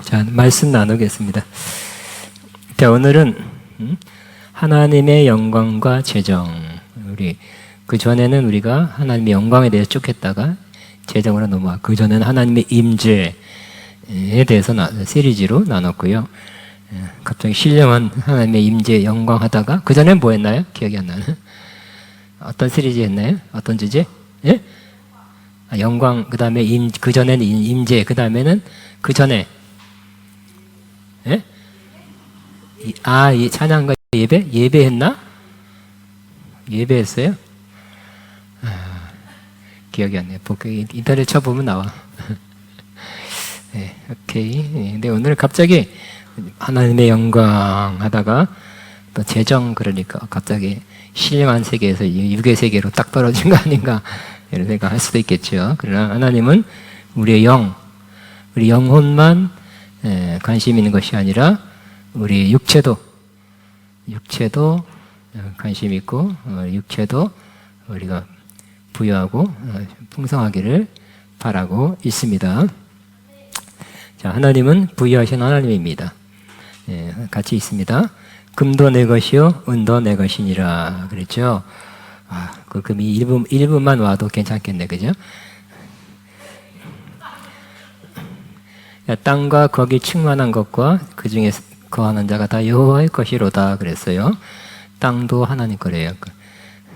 자, 말씀 나누겠습니다. 자, 오늘은 하나님의 영광과 재정. 그 전에는 우리가 하나님의 영광에 대해서 쭉 했다가 재정으로 넘어가. 그 전에는 하나님의 임재에 대해서 시리즈로 나눴고요. 갑자기 신령한 하나님의 임재 영광 하다가 그 전엔 뭐 했나요? 기억이 안 나네. 어떤 시리즈 했나요? 어떤 주제? 예? 영광, 그 다음에 그 전에는 임재, 그 다음에는 그 전에, 예? 이 찬양과 예배? 예배했나? 예배했어요? 기억이 안 나요. 인터넷 쳐보면 나와. 네, 오케이. 근데 오늘 갑자기 하나님의 영광 하다가 또 재정, 그러니까 갑자기 신령한 세계에서 육의 세계로 딱 떨어진 거 아닌가 이런 생각할 수도 있겠죠. 그러나 하나님은 우리의 우리 영혼만 관심 있는 것이 아니라 우리 육체도 관심 있고 육체도 우리가 부유하고 풍성하기를 바라고 있습니다. 자, 하나님은 부유하신 하나님입니다. 같이 있습니다. 금도 내 것이요 은도 내 것이니라 그랬죠. 그 금이 1분만 와도 괜찮겠네, 그죠? 땅과 거기 충만한 것과 그 중에 거하는 자가 다 여호와의 것이로다 그랬어요. 땅도 하나님 거래요.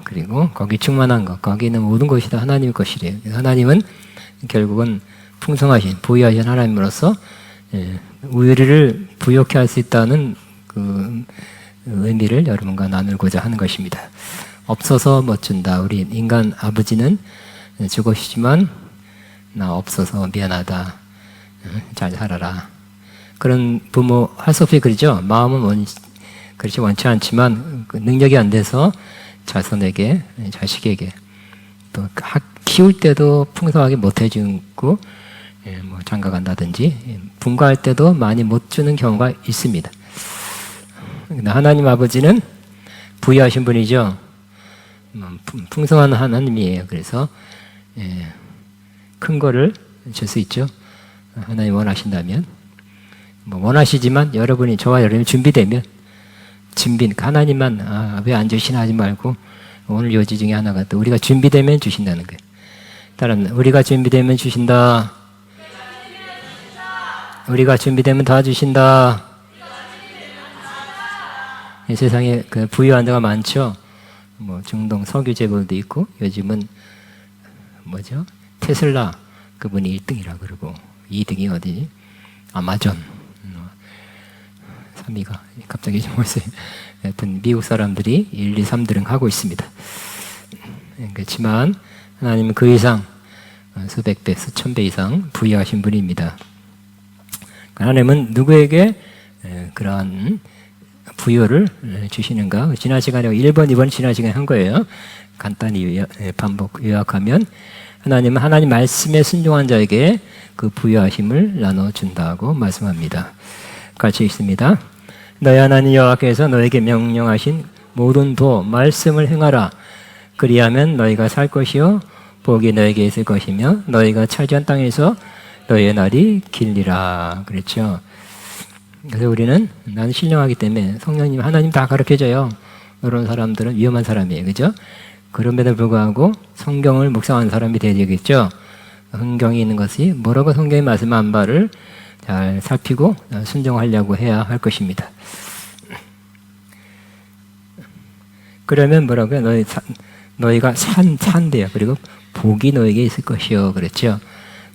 그리고 거기 충만한 것, 거기 있는 모든 것이 다 하나님 것이래요. 하나님은 결국은 풍성하신, 부유하신 하나님으로서 우리를 부욕해 할 수 있다는 그 의미를 여러분과 나누고자 하는 것입니다. 없어서 못 준다. 우리 인간 아버지는 주고 싶지만 나 없어서 미안하다. 잘 살아라. 그런 부모 할 수 없이 그러죠. 마음은 그렇지 원치 않지만 능력이 안 돼서 자손에게, 자식에게 또 키울 때도 풍성하게 못 해주고 뭐 장가 간다든지 분가할 때도 많이 못 주는 경우가 있습니다. 하나님 아버지는 부유하신 분이죠. 풍성한 하나님이에요. 그래서 큰 거를 줄 수 있죠. 하나님 원하신다면 뭐 원하시지만 저와 여러분이 준비되면 하나님만 왜 안 주시나 하지 말고 오늘 요지 중에 하나가 또 우리가 준비되면 주신다는 거예요. 따라합니다. 우리가 준비되면 주신다. 우리가 준비되면 다 주신다. 이 세상에 그 부유한 데가 많죠. 뭐 중동 석유 재벌도 있고 요즘은 뭐죠? 테슬라 그분이 1등이라 그러고 2등이 어디지? 아마존 3위가 갑자기 뭐였어요? 하여튼 미국 사람들이 1, 2, 3등 하고 있습니다. 그렇지만 하나님은 그 이상 수백 배, 수천 배 이상 부유하신 분입니다. 하나님은 누구에게 그러한 부여를 주시는가? 지난 시간에 1번, 2번 지난 시간에 한 거예요. 간단히 반복 요약하면 하나님은 하나님 말씀에 순종한 자에게 그 부여하심을 나눠준다고 말씀합니다. 같이 있습니다. 너희 하나님 여호와께서 너에게 명령하신 모든 말씀을 행하라. 그리하면 너희가 살 것이요 복이 너에게 있을 것이며 너희가 차지한 땅에서 너희의 날이 길리라. 그랬죠. 그래서 우리는 나는 신령하기 때문에 성령님, 하나님 다 가르쳐줘요. 이런 사람들은 위험한 사람이에요. 그죠? 그럼에도 불구하고 성경을 묵상하는 사람이 되어야 되겠죠. 성경이 있는 것이 뭐라고 성경의 말씀한 바를 잘 살피고 순종하려고 해야 할 것입니다. 그러면 뭐라고요? 너희가 산대요. 그리고 복이 너에게 있을 것이요. 그랬죠.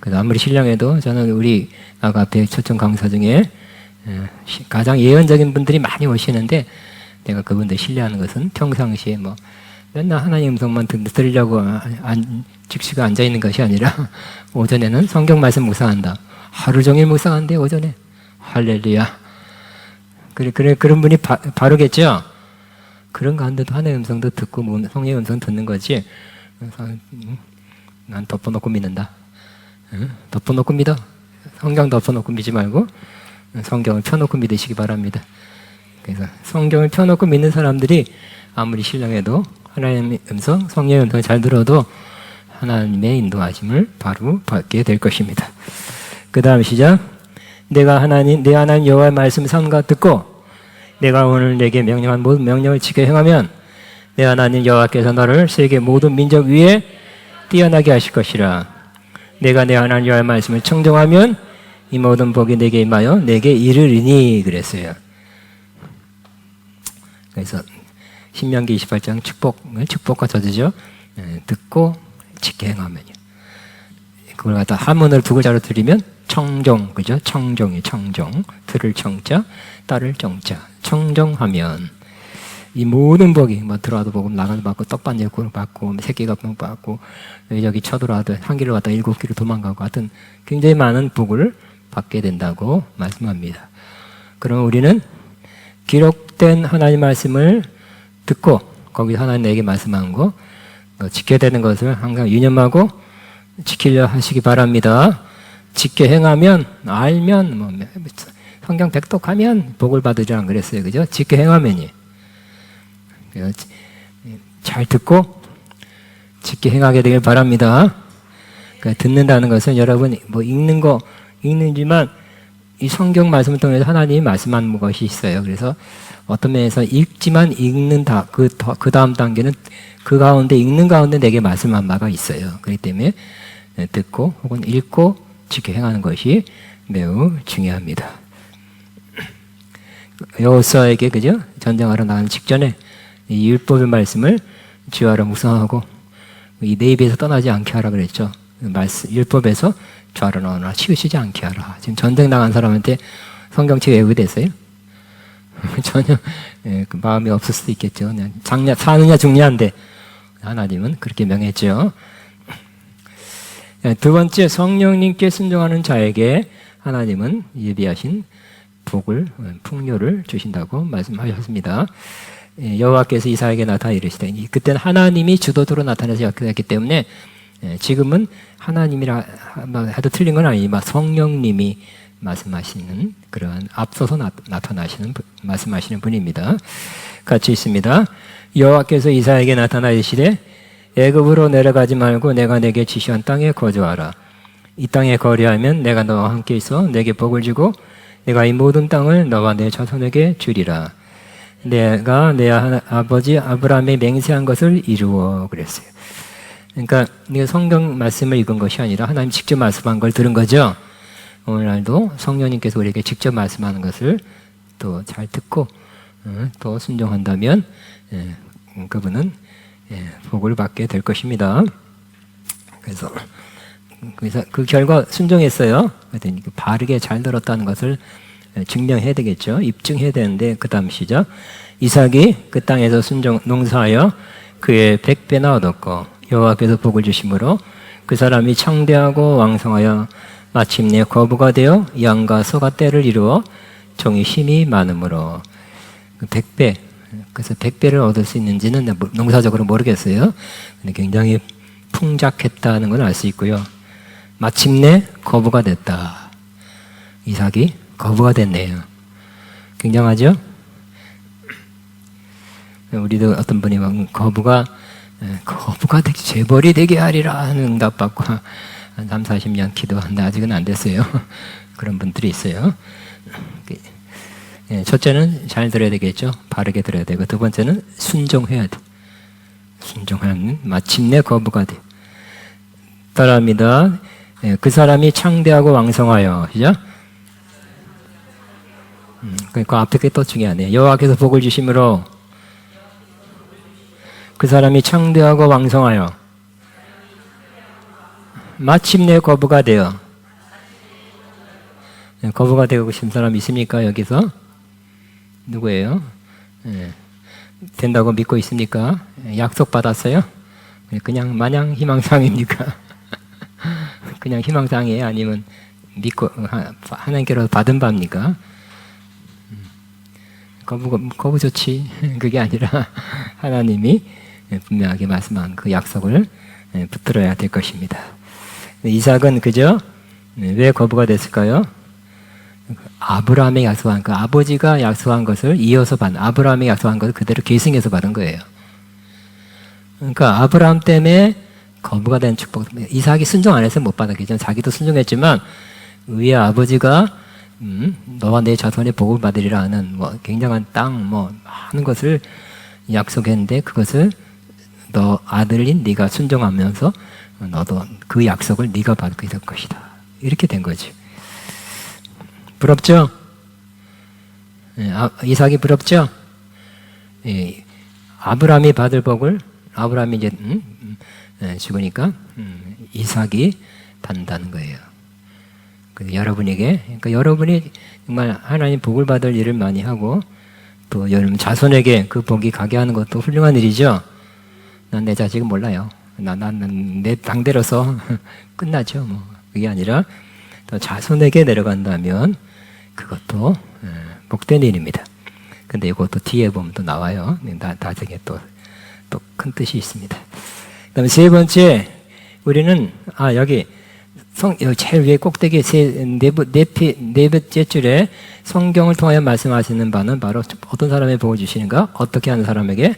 그래서 아무리 신령해도 저는 우리 앞에 초청 강사 중에 가장 예언적인 분들이 많이 오시는데 내가 그분들 신뢰하는 것은 평상시에 뭐 맨날 하나님 음성만 들으려고 즉시가 앉아있는 것이 아니라 오전에는 성경 말씀 묵상한다. 하루 종일 묵상한대 오전에. 할렐루야. 그런 분이 바르겠죠. 그런 가운데도 하나님 음성도 듣고 성령의 음성 듣는 거지. 난 덮어놓고 믿는다. 덮어놓고 믿어. 성경 덮어놓고 믿지 말고 성경을 펴놓고 믿으시기 바랍니다. 그래서 성경을 펴놓고 믿는 사람들이 아무리 신령해도 하나님의 음성, 성령의 음성을 잘 들어도 하나님의 인도하심을 바로 받게 될 것입니다. 그 다음 시작. 내 하나님 여호와의 말씀을 삼가 듣고 내가 오늘 내게 명령한 모든 명령을 지켜 행하면 내 하나님 여호와께서 너를 세계 모든 민족 위에 뛰어나게 하실 것이라. 내가 내 하나님 여호와의 말씀을 청정하면 이 모든 복이 내게 임하여 내게 이르리니 그랬어요. 그래서 신명기 28장 축복과 저주죠. 듣고 지켜 행하면요. 그걸 갖다 한문을 두 글자로 들이면 청정, 그죠? 청정이 청정, 들을 청자, 딸을 정자. 청정하면 이 모든 복이 뭐 들어와도 복음, 나가도 받고, 떡반지를 받고, 새끼가 받고, 여기 쳐들어와도 한 길을 왔다 7길을 도망가고 하여튼 굉장히 많은 복을 받게 된다고 말씀합니다. 그럼 우리는 기록된 하나님 말씀을 듣고 거기 하나님 내게 말씀한 거 지켜야 되는 것을 항상 유념하고 지키려 하시기 바랍니다. 지켜 행하면 알면 뭐 성경 백독하면 복을 받으리라 그랬어요. 그죠? 지켜 행하면이 잘 듣고 지켜 행하게 되길 바랍니다. 그러니까 듣는다는 것은 여러분 뭐 읽는지만 이 성경 말씀을 통해서 하나님이 말씀한 것이 있어요. 그래서 어떤 면에서 읽지만 읽는다. 그 다음 단계는 그 가운데 읽는 가운데 내게 말씀한 바가 있어요. 그렇기 때문에 듣고 혹은 읽고 지켜 행하는 것이 매우 중요합니다. 여호수아에게 그죠? 전쟁하러 나가는 직전에 이 율법의 말씀을 주하라 묵상하고 이 내 입에서 떠나지 않게 하라 그랬죠. 율법에서 주하라 나오나 치우치지 않게 하라. 지금 전쟁 나간 사람한테 성경책 외우게 됐어요? 전혀 그 마음이 없을 수도 있겠죠. 그냥 사느냐 죽냐인데 하나님은 그렇게 명했죠. 두 번째, 성령님께 순종하는 자에게 하나님은 예비하신 복을, 풍요를 주신다고 말씀하셨습니다. 여호와께서 이사야에게 나타나 이르시되, 그때는 하나님이 주도적으로 나타나서 역사했기 때문에 지금은 하나님이라 해도 틀린 건 아니지만 성령님이 말씀하시는 그러한 앞서서 나타나시는 말씀하시는 분입니다. 같이 있습니다. 여호와께서 이사야에게 나타나 이르시되 애굽으로 내려가지 말고 내가 내게 지시한 땅에 거주하라. 이 땅에 거류하면 내가 너와 함께 있어 내게 복을 주고 내가 이 모든 땅을 너와 내 자손에게 주리라. 내가 내 아버지 아브라함에 맹세한 것을 이루어 그랬어요. 그러니까 성경 말씀을 읽은 것이 아니라 하나님 직접 말씀한 걸 들은 거죠. 오늘날도 성령님께서 우리에게 직접 말씀하는 것을 또 잘 듣고 또 순종한다면 그분은 복을 받게 될 것입니다. 그래서 그 결과 순종했어요. 그랬더니 바르게 잘 들었다는 것을 증명해야 되겠죠. 입증해야 되는데 그 다음 시작. 이삭이 그 땅에서 농사하여 그의 100배나 얻었고 여호와께서 복을 주심으로 그 사람이 창대하고 왕성하여 마침내 거부가 되어 양과 소가 떼를 이루어 종이 힘이 많으므로 100배, 그래서 100배를 얻을 수 있는지는 농사적으로 모르겠어요. 근데 굉장히 풍작했다는 건 알 수 있고요. 마침내 거부가 됐다. 이삭이 거부가 됐네요. 굉장하죠? 우리도 어떤 분이 거부가 되게 재벌이 되게 하리라 하는 응답 받고 한 3, 40년 기도하는데 아직은 안 됐어요. 그런 분들이 있어요. 첫째는 잘 들어야 되겠죠. 바르게 들어야 되고 두 번째는 순종해야 돼. 순종하면 마침내 거부가 돼. 따라합니다. 그 사람이 창대하고 왕성하여, 그죠? 그러니까 앞에 게 또 중요하네요. 여호와께서 복을 주심으로 그 사람이 창대하고 왕성하여 마침내 거부가 되어. 거부가 되고 싶은 사람 있습니까? 여기서? 누구예요? 된다고 믿고 있습니까? 약속 받았어요? 그냥 마냥 희망사항입니까? 그냥 희망사항이에요? 아니면 믿고 하나님께로 받은 바입니까? 거부 좋지. 그게 아니라 하나님이 분명하게 말씀한 그 약속을 붙들어야 될 것입니다. 이삭은 그죠? 왜 거부가 됐을까요? 아브라함의 약속한 그 아버지가 약속한 것을 이어서 받은 아브라함의 약속한 것을 그대로 계승해서 받은 거예요. 그러니까 아브라함 때문에 거부가 된 축복. 이삭이 순종 안 해서 못 받았겠죠. 자기도 순종했지만 위에 아버지가 너와 내 자손의 복을 받으리라 하는 뭐 굉장한 땅 뭐 많은 것을 약속했는데 그것을 너 아들인 네가 순종하면서 너도 그 약속을 네가 받게 될 것이다. 이렇게 된 거지. 부럽죠? 이삭이 부럽죠? 아브라함이 받을 복을 아브라함이 이제 죽으니까 이삭이 받는다는 거예요. 여러분에게, 그러니까 여러분이 정말 하나님 복을 받을 일을 많이 하고 또 여러분 자손에게 그 복이 가게 하는 것도 훌륭한 일이죠. 난 내 자식은 몰라요. 나는 내 당대로서 끝나죠. 뭐 그게 아니라 또 자손에게 내려간다면 그것도 복된 일입니다. 근데 이것도 뒤에 보면 또 나와요. 나중에 또 큰 뜻이 있습니다. 그다음에 세 번째, 우리는 여기 제일 위에 꼭대기 네 번째 줄에 성경을 통하여 말씀하시는 바는 바로 어떤 사람의 복을 주시는가? 어떻게 하는 사람에게?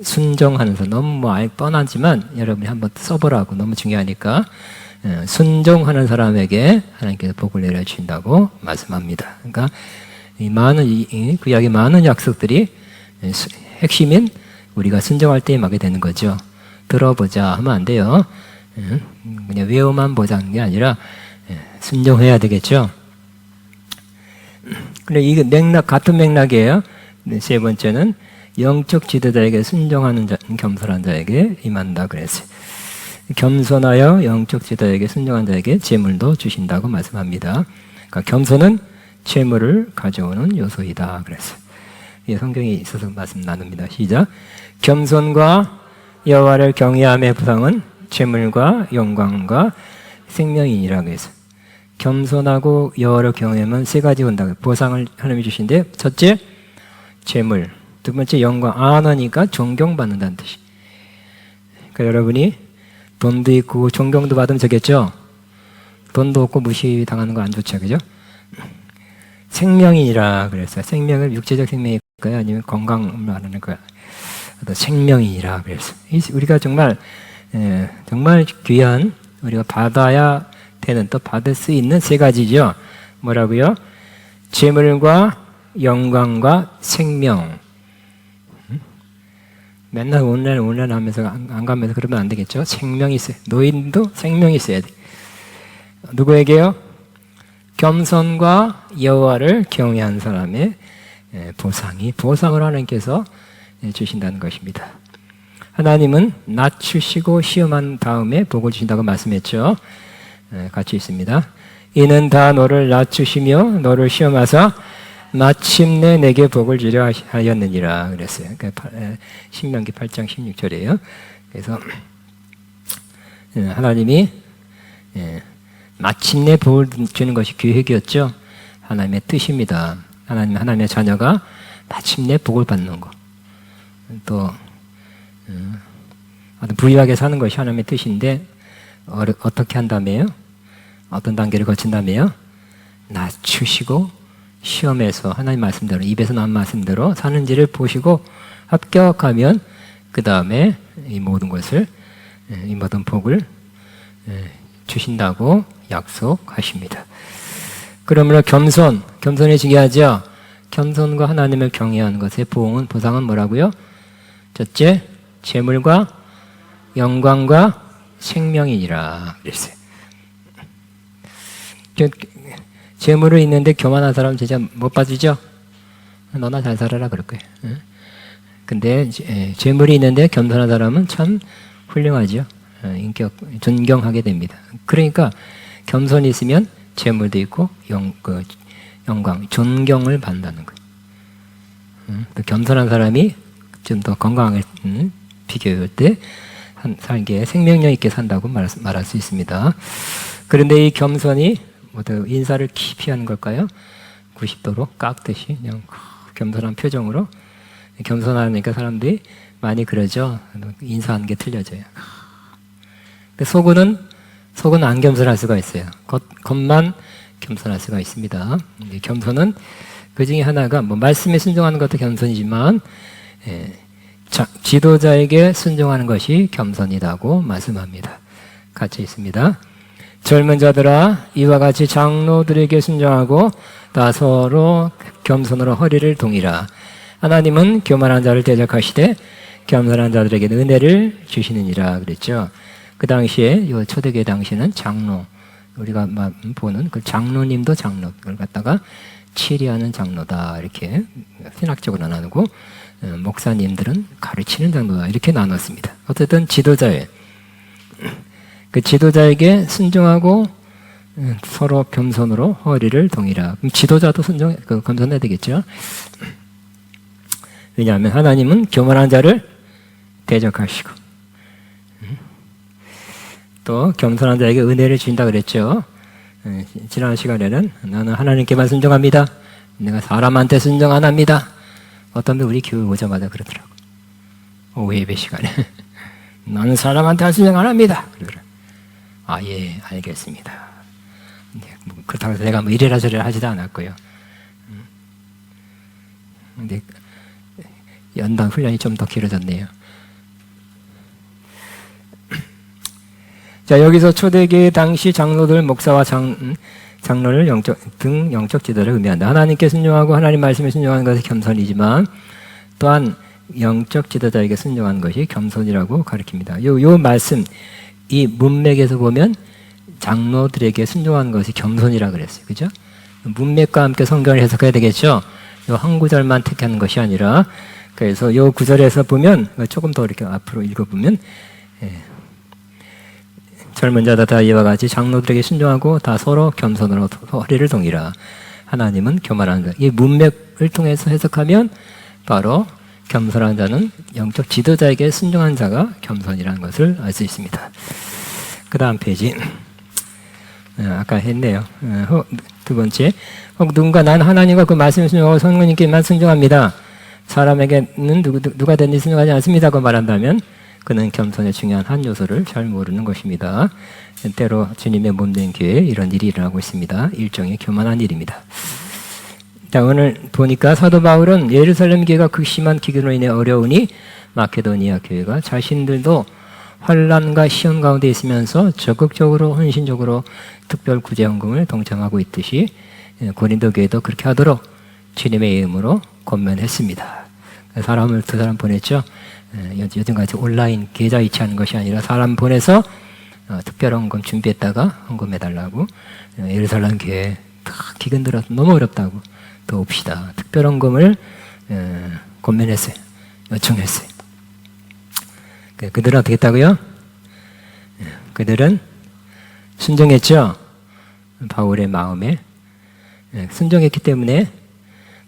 순종하는 사람. 너무 뭐 아예 뻔하지만 여러분이 한번 써보라고, 너무 중요하니까. 순종하는 사람에게 하나님께서 복을 내려주신다고 말씀합니다. 그러니까 이 구약의 많은 약속들이 핵심인 우리가 순종할 때 임하게 되는 거죠. 들어보자 하면 안 돼요. 그냥 외워만 보자는 게 아니라 순종해야 되겠죠. 근데 이 맥락, 같은 맥락이에요. 세 번째는 영적 지도자에게 순종하는 자, 겸손한 자에게 임한다 그랬어요. 겸손하여 영적 지도자에게 순종한 자에게 재물도 주신다고 말씀합니다. 그러니까 겸손은 재물을 가져오는 요소이다 그랬어요. 이 성경에 있어서 말씀 나눕니다. 시작. 겸손과 여호와를 경외함의 보상은 재물과 영광과 생명이니라고 해서 겸손하고 여호와를 경외하면 세 가지 온다고 보상을 하나님이 주신데 첫째 재물, 두 번째 영광, 안하니까 존경받는다는 뜻이. 그러니까 여러분이 돈도 있고 존경도 받으면 되겠죠. 돈도 없고 무시당하는 거 안 좋죠, 그죠? 생명이니라 그랬어요. 생명은 육체적 생명일까요? 아니면 건강을 말하는 거야? 생명이니라 그랬어요. 우리가 정말 귀한, 우리가 받아야 되는, 또 받을 수 있는 세 가지죠. 뭐라고요? 재물과 영광과 생명. 맨날 온라인 하면서 안 가면서 그러면 안 되겠죠. 생명이 있어요. 노인도 생명이 있어야 돼. 누구에게요? 겸손과 여호와를 경외한 사람의 보상을 하나님께서 주신다는 것입니다. 하나님은 낮추시고 시험한 다음에 복을 주신다고 말씀했죠. 같이 있습니다. 이는 다 너를 낮추시며 너를 시험하사 마침내 내게 복을 주려 하였느니라 그랬어요. 그러니까 신명기 8장 16절이에요. 그래서 하나님이 마침내 복을 주는 것이 계획이었죠. 하나님의 뜻입니다. 하나님의 자녀가 마침내 복을 받는 것. 또 부유하게 사는 것이 하나님의 뜻인데 어떻게 한다며요? 어떤 단계를 거친다며요? 낮추시고 시험에서 하나님 말씀대로, 입에서 나온 말씀대로 사는지를 보시고 합격하면 그 다음에 이 모든 것을, 이 모든 복을 주신다고 약속하십니다. 그러므로 겸손이 중요하죠. 겸손과 하나님을 경외하는 것의 보상은 뭐라고요? 첫째, 재물과 영광과 생명이니라 그랬어요. 재물을 있는데 교만한 사람은 진짜 못 봐주죠? 너나 잘 살아라 그럴 거예요. 근데 재물이 있는데 겸손한 사람은 참 훌륭하죠. 존경하게 됩니다. 그러니까 겸손이 있으면 재물도 있고 영광, 존경을 받는다는 거예요. 또 겸손한 사람이 좀 더 건강하게 비교할 때 살기에 생명력 있게 산다고 말할 수 있습니다. 그런데 이 겸손이 인사를 깊이 하는 걸까요? 90도로 깎듯이 그냥 겸손한 표정으로. 겸손하니까 사람들이 많이 그러죠. 인사하는 게 틀려져요. 근데 속은 안 겸손할 수가 있어요. 겉만 겸손할 수가 있습니다. 겸손은 그 중에 하나가 말씀에 순종하는 것도 겸손이지만 지도자에게 순종하는 것이 겸손이라고 말씀합니다. 같이 있습니다. 젊은 자들아 이와 같이 장로들에게 순종하고 다 서로 겸손으로 허리를 동이라. 하나님은 교만한 자를 대적하시되 겸손한 자들에게 은혜를 주시느니라 그랬죠. 그 당시에 요 초대교회 당시에는 장로, 우리가 보는 그 장로님도 장로, 그걸 갖다가 치리하는 장로다 이렇게 신학적으로 나누고, 목사님들은 가르치는 장로다 이렇게 나눴습니다. 어쨌든 지도자예요. 그 지도자에게 순종하고 서로 겸손으로 허리를 동이라. 그럼 지도자도 겸손해야 되겠죠. 왜냐하면 하나님은 교만한 자를 대적하시고 또 겸손한 자에게 은혜를 주신다 그랬죠. 지난 시간에는 나는 하나님께만 순종합니다. 내가 사람한테 순종 안 합니다. 어떤 분 우리 교회 오자마자 그러더라고. 오후 예배 시간에 나는 사람한테 순종 안 합니다. 그러더라고. 아, 예, 알겠습니다. 그렇다고 해서 내가 뭐 이래라 저래라 하지도 않았고요. 근데 연당 훈련이 좀 더 길어졌네요. 자, 여기서 초대교회 당시 장로들, 목사와 장로를 영적 지도를 의미한다. 하나님께 순종하고 하나님 말씀에 순종하는 것이 겸손이지만 또한 영적 지도자에게 순종하는 것이 겸손이라고 가르칩니다. 요 말씀, 이 문맥에서 보면 장로들에게 순종하는 것이 겸손이라 그랬어요. 그죠? 문맥과 함께 성경을 해석해야 되겠죠? 요 한 구절만 택하는 것이 아니라, 그래서 요 구절에서 보면 조금 더 이렇게 앞으로 읽어보면, 젊은 자다 다 이와 같이 장로들에게 순종하고 다 서로 겸손으로 허리를 동이라. 하나님은 교만한 자. 이 문맥을 통해서 해석하면 바로 겸손한 자는 영적 지도자에게 순종한 자가 겸손이라는 것을 알 수 있습니다. 그 다음 페이지. 아까 했네요. 두 번째. 혹 누군가 난 하나님과 그 말씀에 순종하고 성령님께만 순종합니다. 사람에게는 누가 됐든지 순종하지 않습니다고 말한다면 그는 겸손의 중요한 한 요소를 잘 모르는 것입니다. 때로 주님의 몸된 교회에 이런 일이 일어나고 있습니다. 일종의 교만한 일입니다. 자, 오늘 보니까 사도 바울은 예루살렘 교회가 극심한 기근으로 인해 어려우니 마케도니아 교회가 자신들도 환난과 시험 가운데 있으면서 적극적으로 헌신적으로 특별 구제 헌금을 동참하고 있듯이 고린도 교회도 그렇게 하도록 주님의 이름으로 권면했습니다. 사람을 두 사람 보냈죠. 요즘같이 온라인 계좌 이체하는 것이 아니라 사람 보내서 특별 헌금 준비했다가 헌금해달라고. 예루살렘 교회 기근 들어서 너무 어렵다고 도웁시다. 특별 헌금을 권면했어요. 요청했어요. 그들은 어떻게 했다고요? 그들은 순종했죠. 바울의 마음에 순종했기 때문에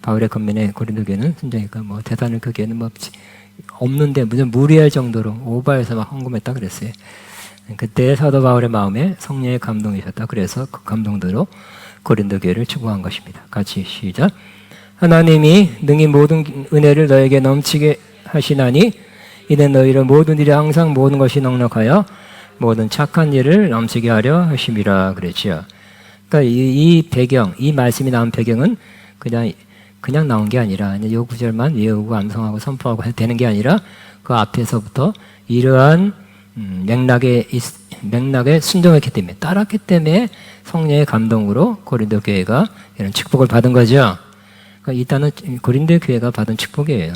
바울의 권면에 고린도 교회는 순종했고, 뭐 대단한 그 교회는 뭐 없는데 무슨 무리할 정도로 오버해서 막 헌금했다 그랬어요. 그때 사도 바울의 마음에 성령의 감동이셨다. 그래서 그 감동대로 고린도 교회를 축복한 것입니다. 같이 시작. 하나님이 능히 모든 은혜를 너에게 넘치게 하시나니 이는 너희를 모든 일에 항상 모든 것이 넉넉하여 모든 착한 일을 넘치게 하려 하심이라 그랬죠. 그러니까 이 배경, 이 말씀이 나온 배경은 그냥 나온 게 아니라 이 구절만 외우고 암송하고 선포하고 해도 되는 게 아니라 그 앞에서부터 이러한 맥락에 순종했기 때문에, 따랐기 때문에 성령의 감동으로 고린도 교회가 이런 축복을 받은 거죠. 그러니까 일단은 고린도 교회가 받은 축복이에요.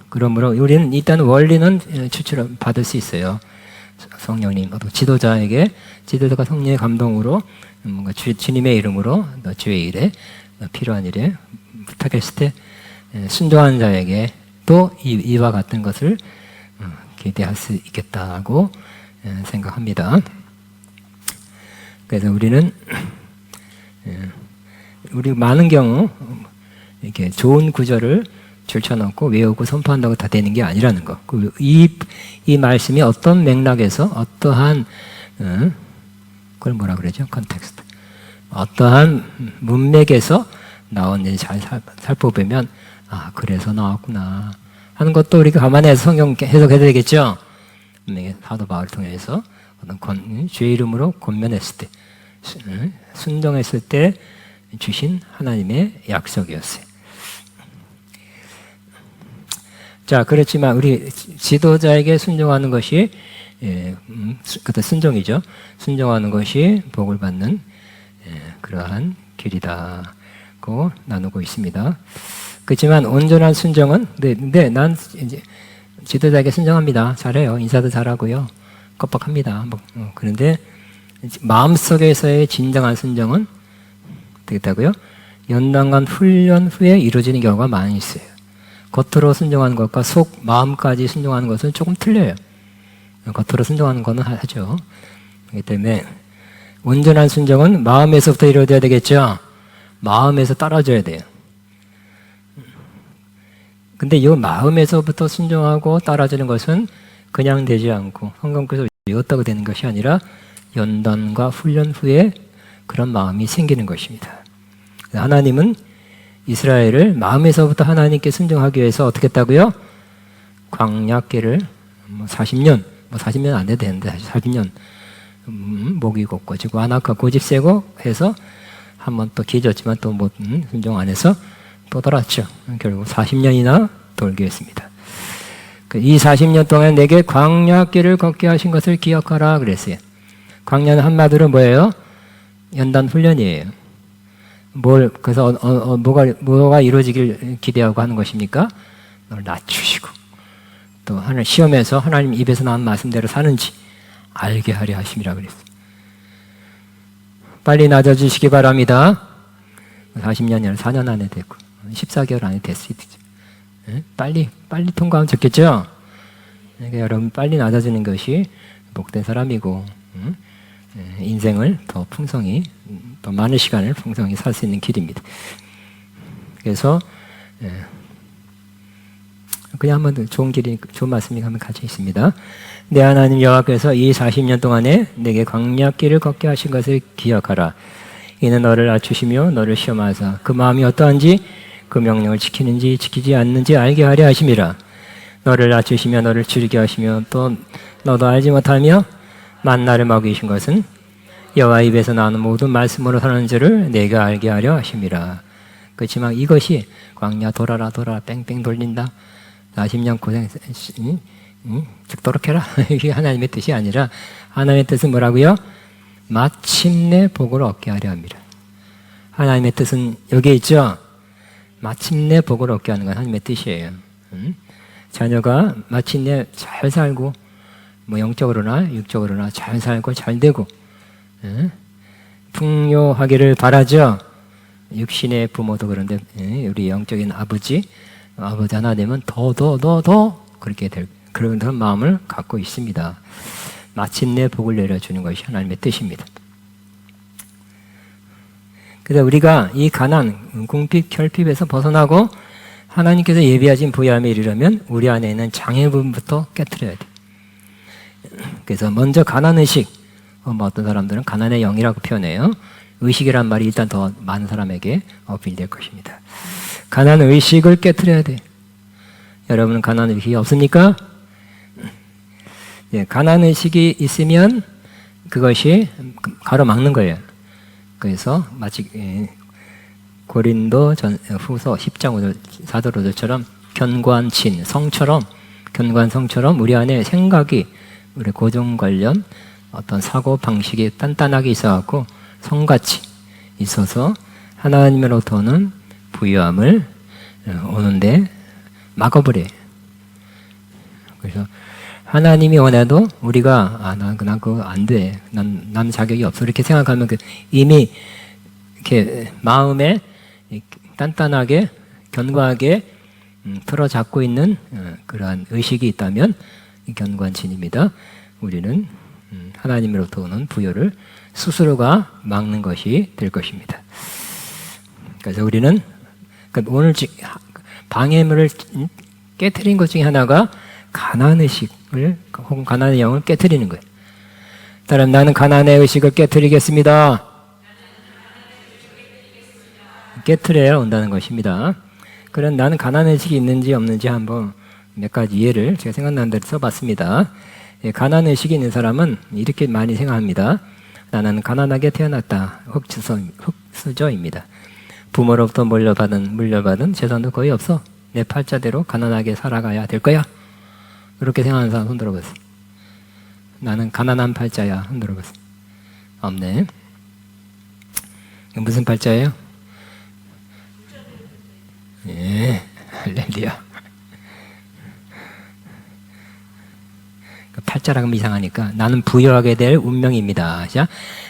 그러므로 우리는 일단 원리는 추출 받을 수 있어요. 성령님, 또 지도자가 성령의 감동으로 뭔가 주님의 이름으로 주의 일에 필요한 일에 부탁했을 때 순종하는 자에게 또 이와 같은 것을 기대할 수 있겠다고 생각합니다. 그래서 우리 많은 경우 이렇게 좋은 구절을 줄쳐놓고 외우고 선포한다고 다 되는 게 아니라는 거. 이 말씀이 어떤 맥락에서 어떠한 그걸 뭐라 그러죠? 컨텍스트. 어떠한 문맥에서 나왔는지 잘 살펴보면 그래서 나왔구나 하는 것도 우리가 감안해서 성경 해석해야 되겠죠. 사도 바울을 통해서 어떤 주의 이름으로 권면했을 때, 순종했을 때 주신 하나님의 약속이었어요. 자, 그렇지만 우리 지도자에게 순종하는 것이 그때 순종이죠. 순종하는 것이 복을 받는 그러한 길이다고 나누고 있습니다. 그렇지만 온전한 순종은 난 이제 지도자에게 순종합니다. 잘해요. 인사도 잘하고요. 껍박합니다. 그런데 마음속에서의 진정한 순종은 되겠다고요? 연단간 훈련 후에 이루어지는 경우가 많이 있어요. 겉으로 순종하는 것과 속 마음까지 순종하는 것은 조금 틀려요. 겉으로 순종하는 것은 하죠. 그렇기 때문에 온전한 순종은 마음에서부터 이루어져야 되겠죠. 마음에서 따라줘야 돼요. 근데 이 마음에서부터 순종하고 따라주는 것은 그냥 되지 않고 성경께서 외웠다고 되는 것이 아니라 연단과 훈련 후에 그런 마음이 생기는 것입니다. 하나님은 이스라엘을 마음에서부터 하나님께 순종하기 위해서 어떻게 했다고요? 광야길을 40년, 40년 안 돼도 되는데 40년 목이 곧고지고 안악과 고집 세고 해서 한번 또 기졌지만 또 못 순종 안 해서 또 돌았죠. 결국 40년이나 돌게 했습니다. 이 40년 동안 내게 광야길을 걷게 하신 것을 기억하라 그랬어요. 광야는 한마디로 뭐예요? 연단 훈련이에요. 그래서 뭐가 이루어지길 기대하고 하는 것입니까? 너를 낮추시고 또 하늘 시험에서 하나님 입에서 나온 말씀대로 사는지 알게 하려 하심이라 그랬어요. 빨리 낮아지시기 바랍니다. 40년이 아니라 4년 안에 됐고 14개월 안에 됐을 때죠. 빨리 통과하면 좋겠죠? 그러니까 여러분 빨리 낮아지는 것이 복된 사람이고 인생을 더 풍성히 더 많은 시간을 풍성히 살 수 있는 길입니다. 그래서 그냥 한번 좋은 말씀이 한번 같이 있습니다. 내 하나님 여호와께서 이 40년 동안에 내게 광야길을 걷게 하신 것을 기억하라. 이는 너를 낮추시며 너를 시험하사 그 마음이 어떠한지 그 명령을 지키는지 지키지 않는지 알게 하려 하심이라. 너를 낮추시며 너를 줄이게 하시며 또 너도 알지 못하며 만나를 먹이신 것은 여호와 입에서 나오는 모든 말씀으로 사는 줄을 내가 알게 하려 하심이라. 그렇지만 이것이 광야 돌아라 뺑뺑 돌린다 40년 고생했어 죽도록 해라 이게 하나님의 뜻이 아니라 하나님의 뜻은 뭐라고요? 마침내 복을 얻게 하려 합니다. 하나님의 뜻은 여기에 있죠. 마침내 복을 얻게 하는 건 하나님의 뜻이에요. 자녀가 마침내 잘 살고 영적으로나 육적으로나 잘 살고 잘 되고 풍요하기를 바라죠. 육신의 부모도 그런데 우리 영적인 아버지 하나 되면 더 그렇게 될 그런 마음을 갖고 있습니다. 마침내 복을 내려주는 것이 하나님의 뜻입니다. 그래서 우리가 이 가난, 궁핍, 결핍에서 벗어나고 하나님께서 예비하신 부유함에 이르려면 우리 안에 있는 장애 부분부터 깨트려야 돼. 그래서 먼저 가난의식, 어떤 사람들은 가난의 영이라고 표현해요. 의식이란 말이 일단 더 많은 사람에게 어필될 것입니다. 가난의식을 깨트려야 돼. 여러분은 가난의식이 없습니까? 가난의식이 있으면 그것이 가로막는 거예요. 그래서 마치 고린도 후서 10장 4절 5절처럼 견고한 성처럼 우리 안에 생각이 우리 고정관념 어떤 사고 방식이 단단하게 있어갖고 성같이 있어서 하나님으로부터 오는 부유함을 오는데 막아버려요. 그래서 하나님이 원해도 우리가 난 그거 안 돼. 난 자격이 없어. 이렇게 생각하면 이미 이렇게 마음에 단단하게 견고하게 틀어 잡고 있는 그러한 의식이 있다면 견고한 진입니다. 우리는 하나님으로부터 오는 부여를 스스로가 막는 것이 될 것입니다. 그래서 우리는 오늘 방해물을 깨트린 것 중에 하나가 가난의식을 혹은 가난의 영을 깨트리는 거예요. 따라 나는 가난의 의식을 깨트리겠습니다. 깨트려야 온다는 것입니다. 그럼 나는 가난의식이 있는지 없는지 한번 몇 가지 예를 제가 생각나는 대로 써봤습니다. 가난의식이 있는 사람은 이렇게 많이 생각합니다. 나는 가난하게 태어났다. 흑수저입니다. 부모로부터 물려받은 재산도 거의 없어. 내 팔자대로 가난하게 살아가야 될 거야. 그렇게 생각하는 사람 손 들어보세요. 나는 가난한 팔자야. 흔들어 보세요. 없네. 무슨 팔자예요? 예, 할렐루야. 팔자라 하면 이상하니까 나는 부여하게 될 운명입니다. 자,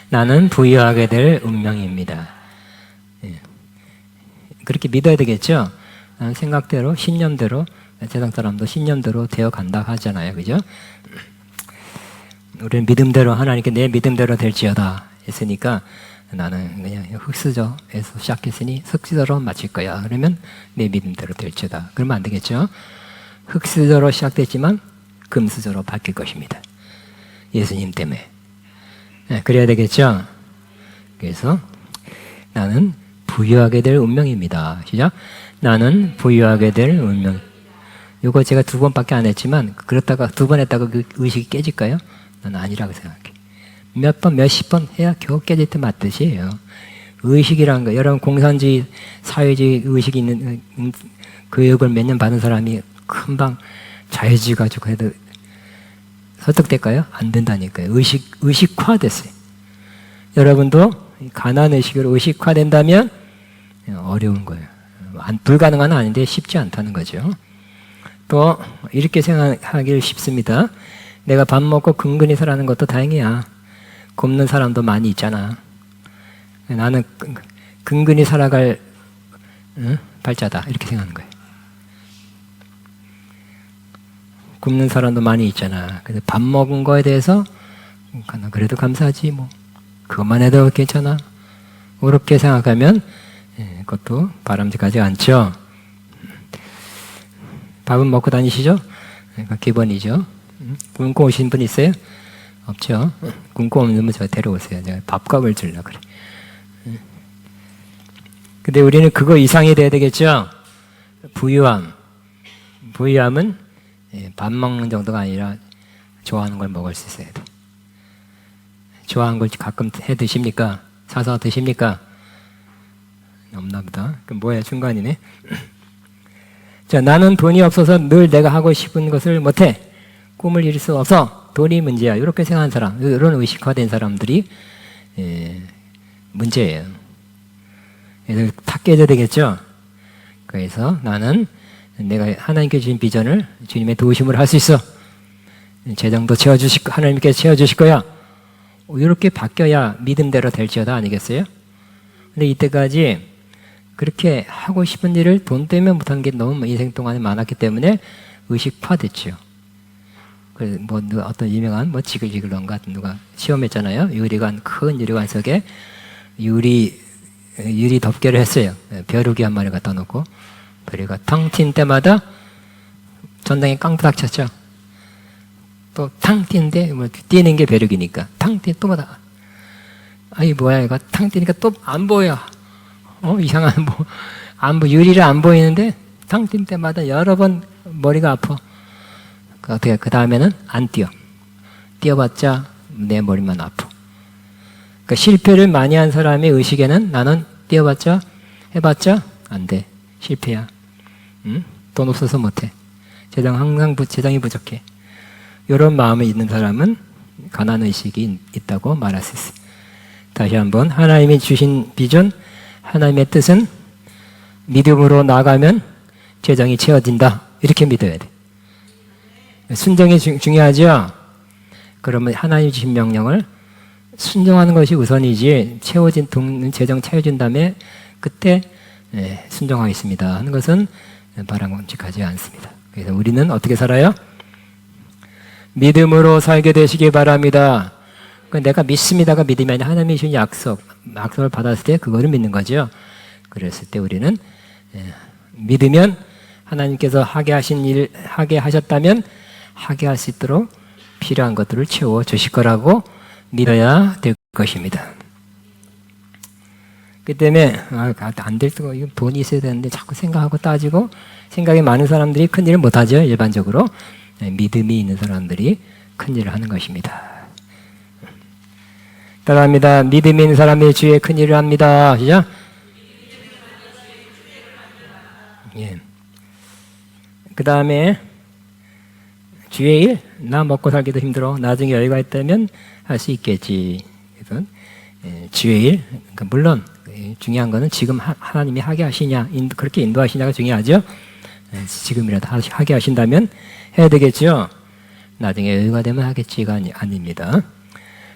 나는 부여하게 될 운명입니다. 예. 그렇게 믿어야 되겠죠? 나는 생각대로, 신념대로, 세상 사람도 신념대로 되어간다 하잖아요. 그죠? 우리는 믿음대로 하나님께 내 믿음대로 될지어다 했으니까 나는 그냥 흑수저에서 시작했으니 흑수저로 마칠 거야. 그러면 내 믿음대로 될지어다. 그러면 안 되겠죠? 흑수저로 시작됐지만 금수저로 바뀔 것입니다. 예수님 때문에. 네, 그래야 되겠죠? 그래서 나는 부유하게 될 운명입니다. 시작. 나는 부유하게 될 운명. 이거 제가 2번밖에 안 했지만 그렇다가 2번 했다가 그 의식이 깨질까요? 나는 아니라고 생각해. 몇 번, 몇십 번 해야 겨우 깨질 때 맞듯이에요. 의식이라는 거, 여러분 공산주의, 사회주의 의식이 있는 교육을 몇 년 받은 사람이 금방 자유주의 가지고 해도 설득될까요? 안 된다니까요. 의식화됐어요. 여러분도 가난의식으로 의식화된다면 어려운 거예요. 불가능한 아닌데 쉽지 않다는 거죠. 또 이렇게 생각하기 쉽습니다. 내가 밥 먹고 근근히 살아가는 것도 다행이야. 굶는 사람도 많이 있잖아. 나는 근근히 살아갈 발자다. 이렇게 생각하는 거예요. 굶는 사람도 많이 있잖아. 그래서 밥 먹은 거에 대해서 그래도 감사하지 뭐. 그것만 해도 괜찮아. 그렇게 생각하면 그것도 바람직하지 않죠. 밥은 먹고 다니시죠? 기본이죠. 굶고 오신 분 있어요? 없죠. 굶고 없는 분 저 데려오세요. 제가 밥값을 주려고 그래. 근데 우리는 그거 이상이 돼야 되겠죠? 부유함. 부유함은 밥 먹는 정도가 아니라 좋아하는 걸 먹을 수 있어야 돼. 좋아하는 걸 가끔 해 드십니까? 사서 드십니까? 없나 보다. 그럼 뭐야, 중간이네. 자, 나는 돈이 없어서 늘 내가 하고 싶은 것을 못해. 꿈을 이룰 수 없어. 돈이 문제야. 이렇게 생각하는 사람, 이런 의식화된 사람들이 문제예요. 그래서 탁 깨져야 되겠죠? 그래서 나는 내가 하나님께 주신 비전을 주님의 도우심을 할 수 있어. 재정도 채워주실 거, 하나님께서 채워주실 거야. 이렇게 바뀌어야 믿음대로 될지어다 아니겠어요? 근데 이때까지 그렇게 하고 싶은 일을 돈 때문에 못하는 게 너무 인생 동안에 많았기 때문에 의식화됐죠. 그래서 뭐 어떤 유명한 뭐 지글지글런 같은 누가 시험했잖아요. 큰 유리관 속에 유리 덮개를 했어요. 벼룩이 한 마리 갖다 놓고 벼룩이가 탕 튄 때마다 전당에 깡부닥 쳤죠. 또 탕 튀는데 뭐 뛰는 게 벼룩이니까 탕 뛰 또마다 아이 뭐야 이거 탕 뛰니까 또 안 보여. 이상한 뭐 안 보 유리를 안 보이는데 탕 뛴 때마다 여러 번 머리가 아파. 어떻게 그 다음에는 안 뛰어. 뛰어봤자 내 머리만 아파. 그러니까 실패를 많이 한 사람의 의식에는 나는 뛰어봤자 해봤자 안 돼. 실패야. 응? 돈 없어서 못해. 재정이 부족해. 이런 마음이 있는 사람은 가난 의식이 있다고 말할 수 있어요. 다시 한번 하나님이 주신 비전, 하나님의 뜻은 믿음으로 나가면 재정이 채워진다. 이렇게 믿어야 돼. 순종이 중요하죠? 그러면 하나님이 주신 명령을 순종하는 것이 우선이지 채워진 재정 채워진 다음에 그때 순종하겠습니다 하는 것은 바람직하지 않습니다. 그래서 우리는 어떻게 살아요? 믿음으로 살게 되시기 바랍니다. 내가 믿습니다가 믿음이 아니라 하나님이 주신 약속을 받았을 때 그거를 믿는 거죠. 그랬을 때 우리는 믿으면 하나님께서 하게 하셨다면 하게 할 수 있도록 필요한 것들을 채워 주실 거라고 믿어야 될 것입니다. 그 때문에 안 될 수가 이거 돈이 있어야 되는데 자꾸 생각하고 따지고 생각이 많은 사람들이 큰 일을 못하죠. 일반적으로 믿음이 있는 사람들이 큰 일을 하는 것입니다. 따라합니다. 믿음이 있는 사람이 주의 큰 일을 합니다. 시작. 예. 그 다음에 주의 일, 나 먹고 살기도 힘들어. 나중에 여유가 있다면 할 수 있겠지. 그래서 주의 일, 그러니까 물론 중요한 거는 지금 하나님이 하게 하시냐, 그렇게 인도하시냐가 중요하죠. 지금이라도 하게 하신다면 해야 되겠죠. 나중에 여유가 되면 하겠지가 아닙니다.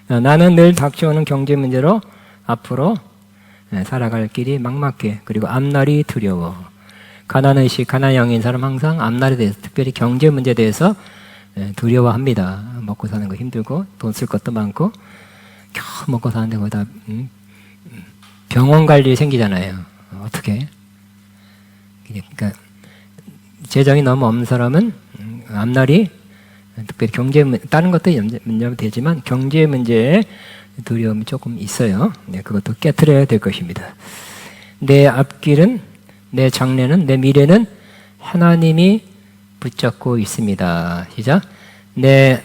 나는 늘 닥쳐오는 경제 문제로 앞으로 살아갈 길이 막막해. 그리고 앞날이 두려워. 가난의식, 가난형인 사람 항상 앞날에 대해서, 특별히 경제 문제에 대해서 두려워합니다. 먹고 사는 거 힘들고 돈 쓸 것도 많고 겨우 먹고 사는데 거기다 병원 갈 일이 생기잖아요. 어떻게? 그러니까 재정이 너무 없는 사람은 앞날이, 특별히 경제 다른 것도 문제가 되지만 경제 문제에 두려움이 조금 있어요. 그것도 깨트려야 될 것입니다. 내 앞길은, 내 장래는, 내 미래는 하나님이 붙잡고 있습니다. 시작. 내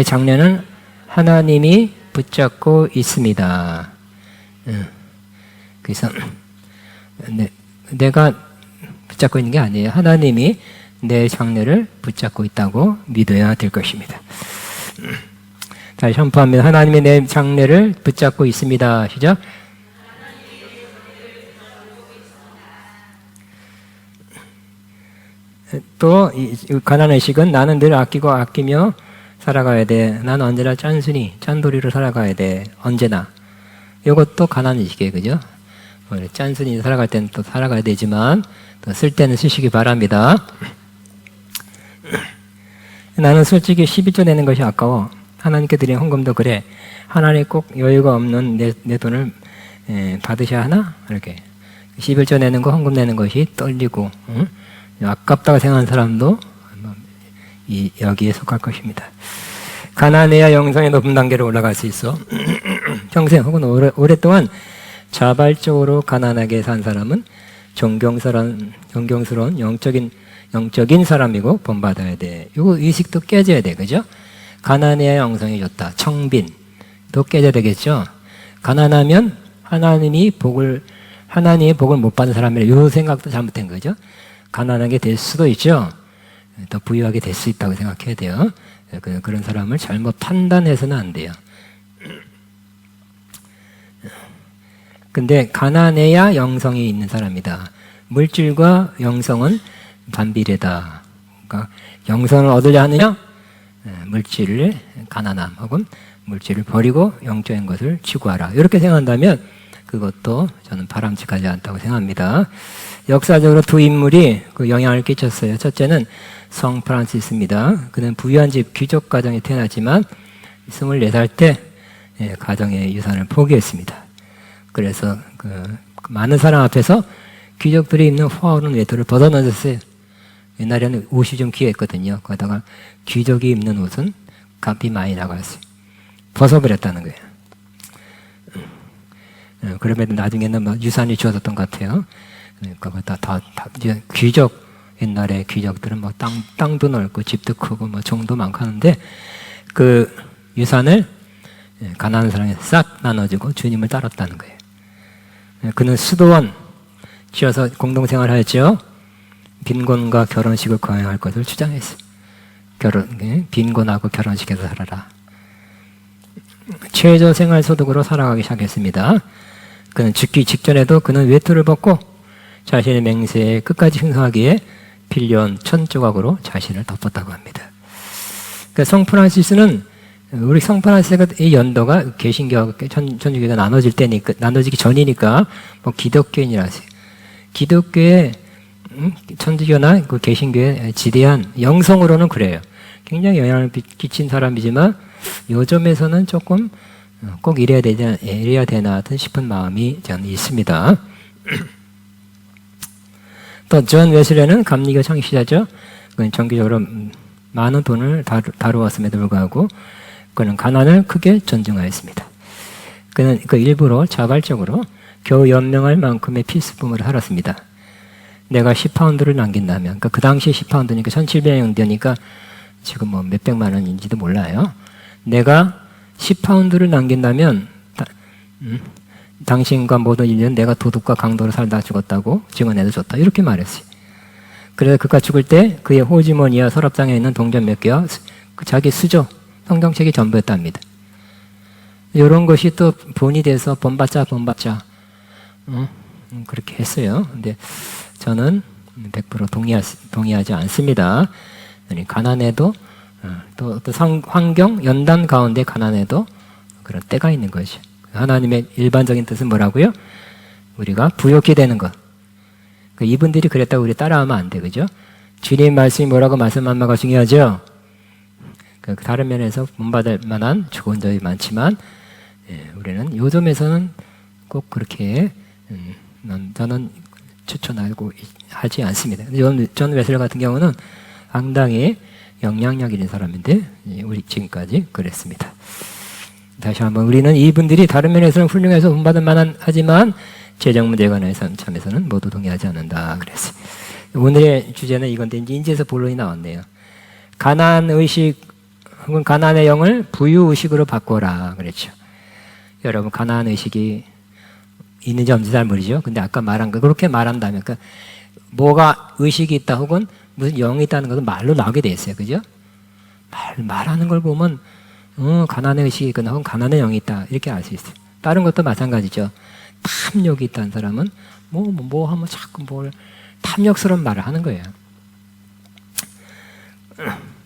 장래는 하나님이 붙잡고 있습니다. 그래서 내가 붙잡고 있는 게 아니에요. 하나님이 내 장래를 붙잡고 있다고 믿어야 될 것입니다. 다시 선포합니다. 하나님이 내 장래를 붙잡고 있습니다. 시작. 또 가난의식은 나는 늘 아끼며 살아가야 돼. 나는 언제나 짠돌이로 살아가야 돼. 언제나. 이것도 가난의식이에요. 그죠? 짠순이 살아갈 때는 또 살아가야 되지만 또 쓸 때는 쓰시기 바랍니다. 나는 솔직히 11조 내는 것이 아까워. 하나님께 드린 헌금도 그래. 하나님 꼭 여유가 없는 내 돈을 받으셔야 하나? 이렇게 11조 내는 거, 헌금 내는 것이 떨리고 아깝다고 생각하는 사람도 여기에 속할 것입니다. 가난해야 영성의 높은 단계로 올라갈 수 있어. 평생 혹은 오랫동안 자발적으로 가난하게 산 사람은 존경스러운 영적인 사람이고 본받아야 돼. 이거 의식도 깨져야 돼. 그죠? 가난해야 영성이 좋다. 청빈도 깨져야 되겠죠? 가난하면 하나님의 복을 못 받는 사람이라, 이 생각도 잘못된 거죠? 가난하게 될 수도 있죠? 더 부유하게 될 수 있다고 생각해야 돼요. 그런 사람을 잘못 판단해서는 안 돼요. 근데 가난해야 영성이 있는 사람이다. 물질과 영성은 반비례다. 그러니까 영성을 얻으려 하느냐? 물질을, 가난함 혹은 물질을 버리고 영적인 것을 추구하라. 이렇게 생각한다면 그것도 저는 바람직하지 않다고 생각합니다. 역사적으로 두 인물이 그 영향을 끼쳤어요. 첫째는 성 프란시스입니다. 그는 부유한 집 귀족 가정에 태어났지만 24살 때 가정의 유산을 포기했습니다. 그래서 그 많은 사람 앞에서 귀족들이 입는 화려한 외투를 벗어던졌어요. 옛날에는 옷이 좀 귀했거든요. 거기다가 귀족이 입는 옷은 값이 많이 나갔어요. 벗어버렸다는 거예요. 그러면 나중에는 막 유산이 주어졌던 것 같아요. 그러니까 다 귀족, 옛날에 귀족들은 뭐 땅도 넓고 집도 크고 뭐 정도 많고 하는데 그 유산을 가난한 사람에게 싹 나눠주고 주님을 따랐다는 거예요. 그는 수도원 지어서 공동생활을 하였죠. 빈곤과 결혼식을 거행할 것을 주장했어요. 빈곤하고 결혼식에서 살아라. 최저 생활소득으로 살아가기 시작했습니다. 그는 죽기 직전에도 그는 외투를 벗고 자신의 맹세에 끝까지 흥하기에 필요한 1000조각으로 자신을 덮었다고 합니다. 그러니까 성 프란시스는, 우리 성 프란시스가 이 연도가 개신교와 천주교가 나눠지기 전이니까 뭐 기독교인이라서 기독교의 천주교나 그 개신교의 지대한 영성으로는 그래요. 굉장히 영향을 끼친 사람이지만 요점에서는 조금 꼭 이래야 되나 싶은 마음이 저는 있습니다. 또 존 웨슬레는 감리교 창시자죠. 그는 정기적으로 많은 돈을 다루었음에도 불구하고 그는 가난을 크게 존중하였습니다. 그는 그 일부러 자발적으로 겨우 연명할 만큼의 필수품을 살았습니다. 내가 10파운드를 남긴다면, 그러니까 그 당시에 10파운드니까 1700년대니까 지금 뭐 몇백만 원인지도 몰라요. 내가 10파운드를 남긴다면 당신과 모든 인류는 내가 도둑과 강도로 살다 죽었다고 증언해도 좋다. 이렇게 말했어요. 그래서 그가 죽을 때 그의 호주머니와 서랍장에 있는 동전 몇 개와 자기 수저, 성경책이 전부였답니다. 이런 것이 또 본이 돼서 본받자 그렇게 했어요. 근데 저는 100% 동의하지 않습니다. 가난해도 또 환경, 연단 가운데 가난해도 그런 때가 있는 것이. 하나님의 일반적인 뜻은 뭐라고요? 우리가 부욕해 되는 것. 이분들이 그랬다고 우리 따라하면 안 돼, 그죠? 주님 말씀이 뭐라고 말씀한 바가 중요하죠? 다른 면에서 본받을 만한 좋은 점이 많지만, 우리는 요 점에서는 꼭 그렇게, 저는 추천하고 하지 않습니다. 존 웨슬리 같은 경우는 상당히 영향력 있는 사람인데, 우리 지금까지 그랬습니다. 다시 한번 우리는 이분들이 다른 면에서는 훌륭해서 본받을 만한 하지만 재정 문제에 관한 점에서는 모두 동의하지 않는다 그랬어요. 오늘의 주제는 이건데 이제서 본론이 나왔네요. 가난 의식 혹은 가난의 영을 부유 의식으로 바꿔라 그랬죠. 여러분 가난 의식이 있는지 없는지 잘 모르죠. 근데 아까 말한 거 그렇게 말한다면 그러니까 뭐가 의식이 있다 혹은 무슨 영이 있다는 것은 말로 나오게 돼 있어요. 그죠? 말하는 걸 보면 가난의 의식이 있거나 혹은 가난의 영이 있다 이렇게 알 수 있어요. 다른 것도 마찬가지죠. 탐욕이 있다는 사람은 뭐 하면 자꾸 뭘 탐욕스러운 말을 하는 거예요.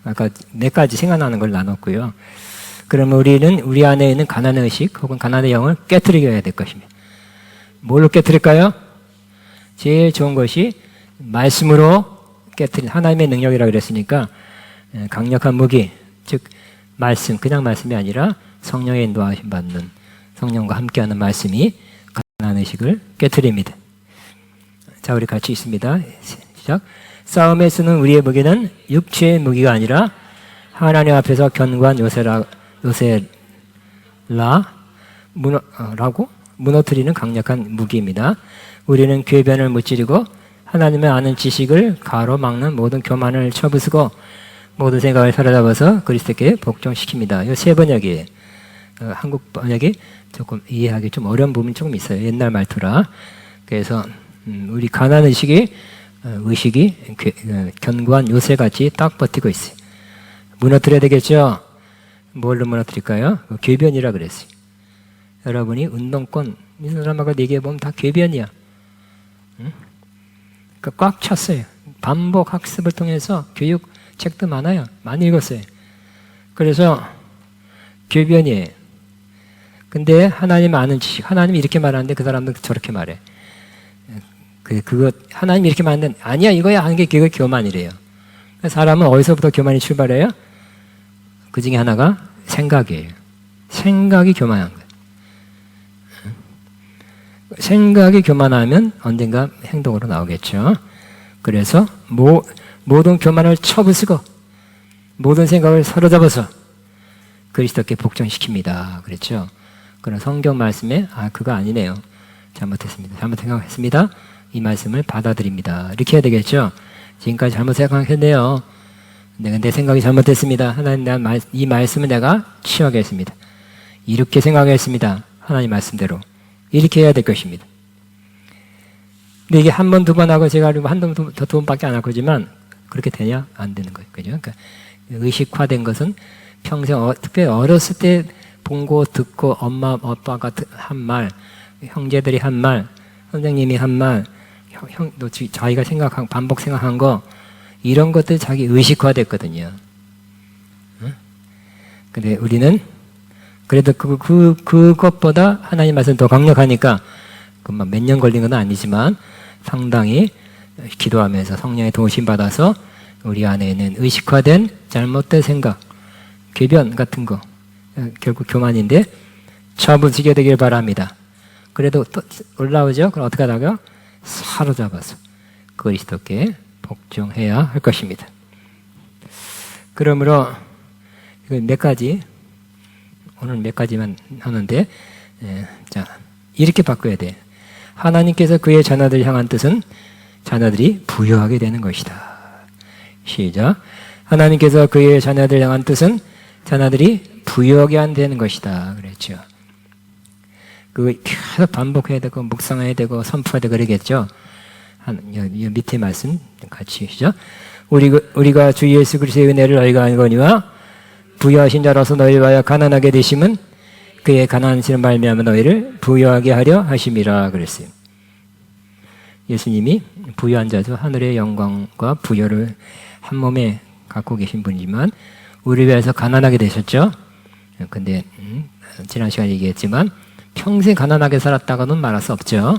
아까 몇 가지 생각나는 걸 나눴고요. 그러면 우리는 우리 안에 있는 가난의 의식 혹은 가난의 영을 깨트려야 될 것입니다. 뭘로 깨트릴까요? 제일 좋은 것이 말씀으로 깨트린 하나님의 능력이라고 그랬으니까 강력한 무기, 즉 말씀, 그냥 말씀이 아니라 성령의 인도하심 받는 성령과 함께하는 말씀이 가난의 의식을 깨트립니다. 자, 우리 같이 있습니다. 시작. 싸움에 쓰는 우리의 무기는 육체의 무기가 아니라 하나님 앞에서 견고한 요새라고 무너뜨리는 강력한 무기입니다. 우리는 궤변을 무찌르고 하나님의 아는 지식을 가로막는 모든 교만을 쳐부수고 모든 생각을 사로잡아서 그리스도께 복종시킵니다. 이 세 번역이에요. 한국 번역이 조금 이해하기 좀 어려운 부분이 조금 있어요. 옛날 말투라. 그래서 우리 가난 의식이 견고한 요새같이 딱 버티고 있어요. 무너뜨려야 되겠죠? 뭘로 무너뜨릴까요? 궤변이라 그랬어요. 여러분이 운동권 이 사람하고 얘기해보면 다 궤변이야. 응? 그러니까 꽉 찼어요. 반복 학습을 통해서 교육 책도 많아요. 많이 읽었어요. 그래서 궤변이에요. 근데 하나님 아는 지식, 하나님이 이렇게 말하는데 그 사람은 저렇게 말해. 그거 하나님이 이렇게 말하는데 아니야 이거야 하는 게 그거 교만이래요. 사람은 어디서부터 교만이 출발해요? 그 중에 하나가 생각이에요. 생각이 교만한 거예요. 생각이 교만하면 언젠가 행동으로 나오겠죠. 그래서 모든 교만을 쳐부수고 모든 생각을 사로잡아서 그리스도께 복종시킵니다. 그랬죠. 그런 성경 말씀에 그거 아니네요. 잘못했습니다. 잘못 생각했습니다. 이 말씀을 받아들입니다. 이렇게 해야 되겠죠. 지금까지 잘못 생각했네요. 내 생각이 잘못됐습니다. 하나님 이 말씀을 내가 취하겠습니다. 이렇게 생각했습니다. 하나님 말씀대로. 이렇게 해야 될 것입니다. 근데 이게 한 번, 두 번 하고 제가 알고 한 번, 두 번밖에 안 할 거지만 그렇게 되냐? 안 되는 거예요. 그죠? 그러니까 의식화된 것은 평생, 특별히 어렸을 때 본 거 듣고 엄마, 아빠가 한 말, 형제들이 한 말, 선생님이 한 말, 자기가 생각한, 반복 생각한 거, 이런 것들 자기 의식화됐거든요. 응? 근데 우리는 그래도 그것보다 하나님 말씀 더 강력하니까, 몇 년 걸린 건 아니지만 상당히 기도하면서 성령의 도우심 받아서 우리 안에 있는 의식화된 잘못된 생각, 궤변 같은 거, 결국 교만인데 처분시켜야 되길 바랍니다. 그래도 또 올라오죠? 그럼 어떻게 하다가 사로잡아서 그리스도께 복종해야 할 것입니다. 그러므로 몇 가지, 오늘 몇 가지만 하는데, 자, 이렇게 바꿔야 돼. 하나님께서 그의 자녀들을 향한 뜻은 자녀들이 부유하게 되는 것이다. 시작. 하나님께서 그의 자녀들을 향한 뜻은 자녀들이 부유하게 되는 것이다. 그랬죠. 그거 계속 반복해야 되고 묵상해야 되고 선포해야 되고 그러겠죠. 이 밑에 말씀 같이 시죠. 우리가 주 예수 그리스도의 은혜를 너희가 알거니와 부유하신 자로서 너희와 가난하게 되심은 그의 가난하심을 말미암아 너희를 부유하게 하려 하심이라 그랬어요. 예수님이 부유한 자죠. 하늘의 영광과 부여를 한 몸에 갖고 계신 분이지만 우리 위해서 가난하게 되셨죠. 근데 지난 시간에 얘기했지만 평생 가난하게 살았다고는 말할 수 없죠.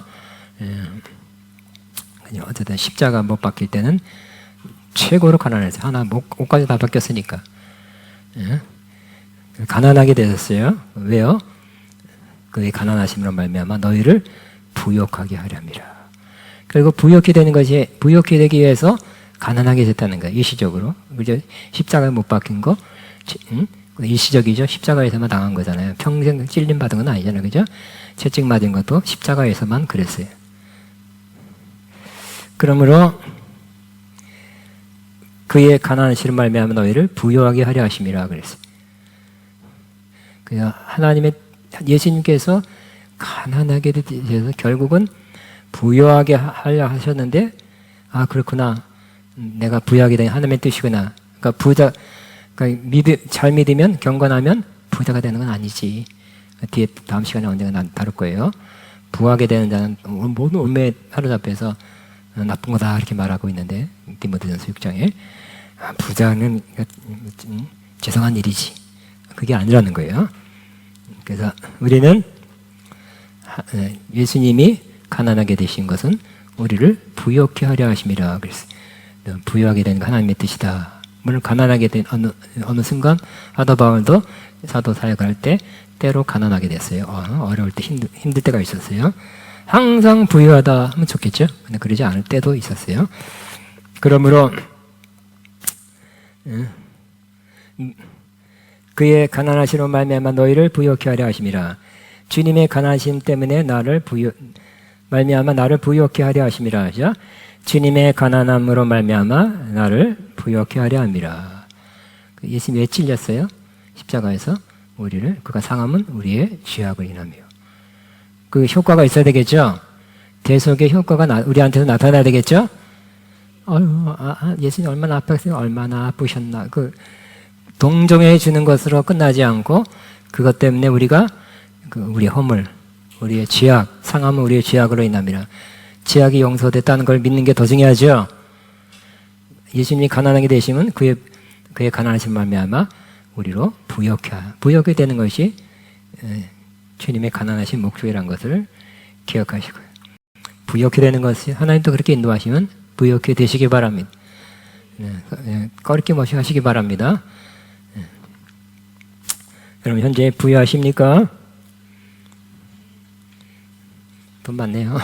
어쨌든 십자가 못 박힐 때는 최고로 가난했어요. 하나 옷까지 다 벗겼으니까. 가난하게 되셨어요. 왜요? 그의 가난하심으로 말미암아 너희를 부욕하게 하려 함이라. 그리고 부욕이 되기 위해서 가난하게 됐다는 거예요. 일시적으로. 그죠? 십자가에 못 박힌 거, 일시적이죠. 십자가에서만 당한 거잖아요. 평생 찔림 받은 건 아니잖아요. 그죠? 채찍 맞은 것도 십자가에서만 그랬어요. 그러므로 그의 가난하심을 말미암아 너희를 부유하게 하려 하심이라 그랬어요. 그래서 예수님께서 가난하게 되셔서 결국은 부유하게 하려 하셨는데, 아 그렇구나, 내가 부유하게 된 하나님의 뜻이구나. 그러니까 잘 믿으면 경건하면 부자가 되는 건 아니지. 뒤에 다음 시간에 언젠가 다룰 거예요. 부하게 되는 자는 모든 운명에 사로잡혀서 나쁜 거다 이렇게 말하고 있는데 디모데전서 6장에 부자는 죄송한 일이지. 그게 아니라는 거예요. 그래서 우리는 예수님이 가난하게 되신 것은 우리를 부유케 하려 하심이라 그랬어요. 부유하게 되는 거 하나님의 뜻이다. 물론 가난하게 된 어느 순간 사도 바울도 사도 사역을 할 때 때로 가난하게 됐어요. 어려울 때 힘들 때가 있었어요. 항상 부유하다 하면 좋겠죠. 근데 그러지 않을 때도 있었어요. 그러므로 그의 가난하심으로 말미암아 너희를 부유케 하려 하심이라. 주님의 가난하심 때문에 말미암아 나를 부유케 하려 하심이라 하죠. 주님의 가난함으로 말미암아 나를 부유케 하려 함이라. 예수님이 왜 찔렸어요? 십자가에서 우리를, 그가 상함은 우리의 죄악을 인하며. 그 효과가 있어야 되겠죠? 대속의 효과가 우리한테서 나타나야 되겠죠? 예수님 얼마나 아팠어요? 얼마나 아프셨나? 동정해 주는 것으로 끝나지 않고 그것 때문에 우리가 우리의 허물, 우리의 죄악, 상함은 우리의 죄악으로 인함이라. 죄악이 용서됐다는 걸 믿는 게 더 중요하죠. 예수님이 가난하게 되시면 그의 가난하신 말미암아 우리로 부유하게 되는 것이 주님의 가난하신 목적이라는 것을 기억하시고요. 부유하게 되는 것이 하나님도 그렇게 인도하시면 부유하게 되시기 바랍니다. 꺼리낌 없이 하시기 바랍니다. 그럼 현재 부유하십니까? 돈 많네요.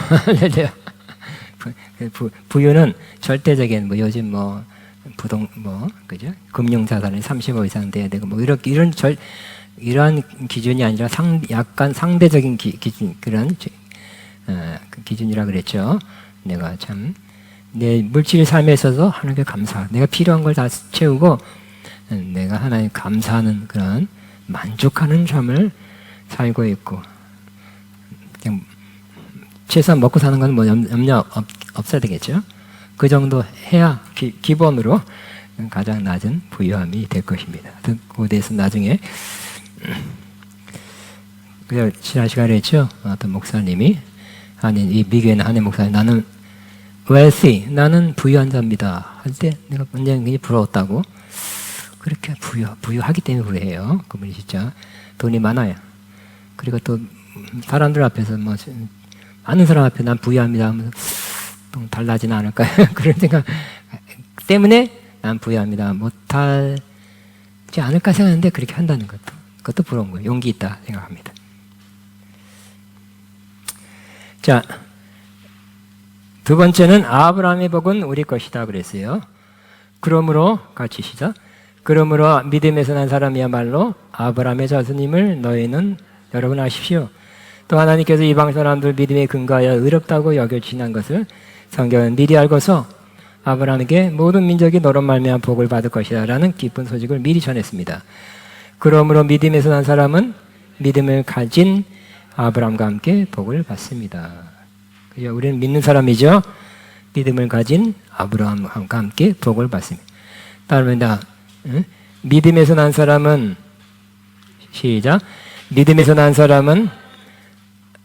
부유는 절대적인 요즘 그죠? 금융 자산이 35 이상 돼야 되고 이러한 기준이 아니라 약간 상대적인 기준, 그런 기준이라 그랬죠. 내가 참 내 물질 삶에 있어서 하나님께 감사, 내가 필요한 걸 다 채우고 내가 하나님 감사하는 그런 만족하는 삶을 살고 있고, 그냥 최소한 먹고 사는 건 염려 없어야 되겠죠. 그 정도 해야 기본으로 가장 낮은 부유함이 될 것입니다. 그에 대해서 나중에 지난 시간에 했죠. 어떤 목사님이 이 미국에 있는 목사님, 나는 wealthy, 나는 부유한 자입니다 할 때 내가 굉장히 부러웠다고. 그렇게 부유하기 때문에 그래요. 그분이 진짜 돈이 많아요. 그리고 또 사람들 앞에서 많은 사람 앞에 난 부유합니다 하면서 좀 달라지는 않을까요? 그런 생각 때문에 난 부유합니다 못하지 않을까 생각하는데 그렇게 한다는 그것도 부러운 거예요. 용기 있다 생각합니다. 자, 두 번째는 아브라함의 복은 우리 것이다 그랬어요. 그러므로 같이 시작. 그러므로 믿음에서 난 사람이야말로 아브라함의 자손임을 너희는 여러분 아십시오. 또 하나님께서 이방 사람들 믿음에 근거하여 의롭다고 여겨지는 것을 성경은 미리 알고서 아브라함에게 모든 민족이 너로 말미암아 복을 받을 것이다 라는 기쁜 소식을 미리 전했습니다. 그러므로 믿음에서 난 사람은 믿음을 가진 아브라함과 함께 복을 받습니다. 우리는 믿는 사람이죠. 믿음을 가진 아브라함과 함께 복을 받습니다. 따릅니다. 믿음에서 난 사람은 시작. 믿음에서 난 사람은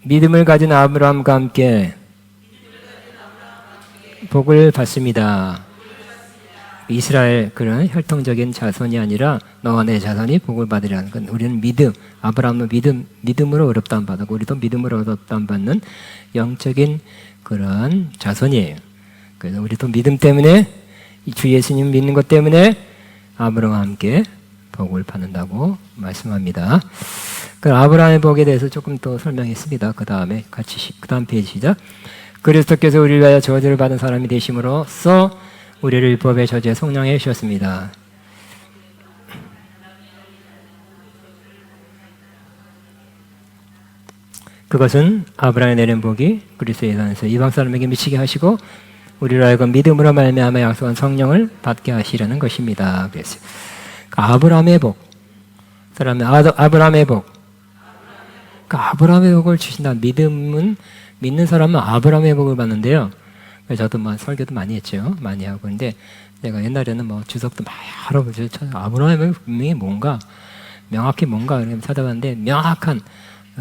믿음을 가진 아브라함과 함께 복을 받습니다. 이스라엘 그런 혈통적인 자손이 아니라 너와 내 자손이 복을 받으리라는 건 우리는 믿음, 아브라함은 믿음으로 의롭다함 받고 우리도 믿음으로 의롭다함 받는 영적인 그런 자손이에요. 그래서 우리도 믿음 때문에 주 예수님 믿는 것 때문에 아브라함과 함께 복을 받는다고 말씀합니다. 그 아브라함의 복에 대해서 조금 더 설명했습니다. 그 다음에 같이 그 다음 페이지 시작. 그리스도께서 우리를 위하여 저주를 받은 사람이 되심으로써 우리를 율법의 저주에 속량해 주셨습니다. 그것은 아브라함에 내린 복이 그리스도 예수에서 이방 사람에게 미치게 하시고 우리로 하여금 믿음으로 말미암아 약속한 성령을 받게 하시려는 것입니다. 그랬어요. 아브라함의 복, 아브라함의 복, 아브라함의 복을 주신다. 믿는 사람은 아브라함의 복을 받는데요. 저도 설교도 많이 했죠. 많이 하고. 근데 내가 옛날에는 주석도 많이 알아보죠. 아브라함의 분명히 뭔가, 명확히 뭔가 이렇게 찾아봤는데 명확한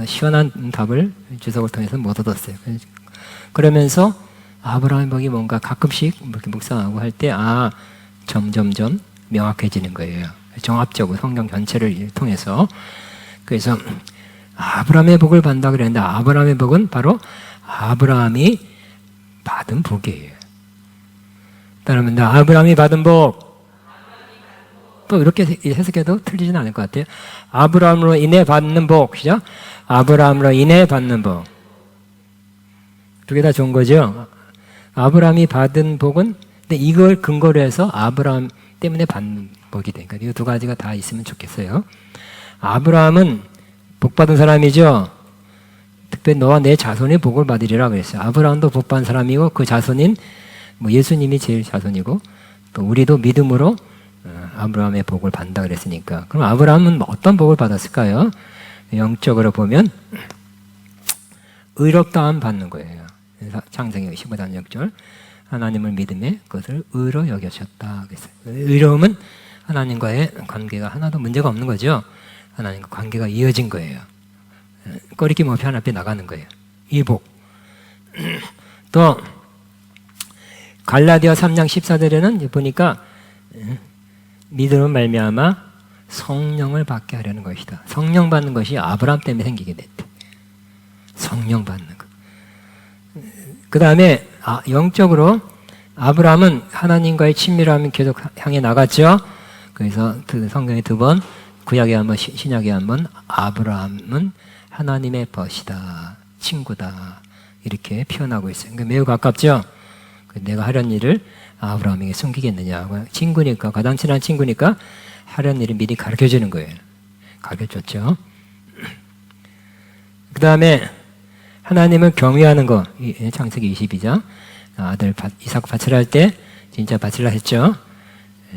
시원한 답을 주석을 통해서 못 얻었어요. 그러면서 아브라함의 복이 뭔가 가끔씩 이렇게 묵상하고 할 때 점점점 명확해지는 거예요. 종합적으로 성경 전체를 통해서. 그래서 아브라함의 복을 받는다 그랬는데 아브라함의 복은 바로 아브라함이 받은 복이에요. 따르면 아브라함이 받은 복. 또 이렇게 해석해도 틀리진 않을 것 같아요. 아브라함으로 인해 받는 복. 시작. 아브라함으로 인해 받는 복. 두 개 다 좋은 거죠. 아브라함이 받은 복은 근데 이걸 근거로 해서 아브라함 때문에 받는 복이 되니까 이 두 가지가 다 있으면 좋겠어요. 아브라함은 복 받은 사람이죠. 특별히 너와 내 자손이 복을 받으리라 그랬어요. 아브라함도 복 받은 사람이고 그 자손인 예수님이 제일 자손이고 또 우리도 믿음으로 아브라함의 복을 받는다 그랬으니까 그럼 아브라함은 어떤 복을 받았을까요? 영적으로 보면 의롭다함 받는 거예요. 창세기 15장 6절 하나님을 믿음에 그것을 의로 여겨졌다 그랬어요. 의로움은 하나님과의 관계가 하나도 문제가 없는 거죠. 하나님과 관계가 이어진 거예요. 꺼리낌 없이 하나님 앞에 나가는 거예요. 이 복. 또 갈라디아 3장 14절에는 보니까 믿음으로 말미암아 성령을 받게 하려는 것이다. 성령 받는 것이 아브라함 때문에 생기게 됐대. 성령 받는 것. 그 다음에 영적으로 아브라함은 하나님과의 친밀함을 계속 향해 나갔죠. 그래서 성경에 2번, 구약에 한 번, 신약에 한 번, 아브라함은 하나님의 벗이다, 친구다 이렇게 표현하고 있어요. 그러니까 매우 가깝죠. 내가 하려는 일을 아브라함에게 숨기겠느냐. 친구니까, 가장 친한 친구니까 하려는 일을 미리 가르쳐주는 거예요. 가르쳐줬죠. 그 다음에 하나님을 경외하는 거. 창세기 22장. 아들 이삭 바치라 할 때 진짜 바치라 했죠.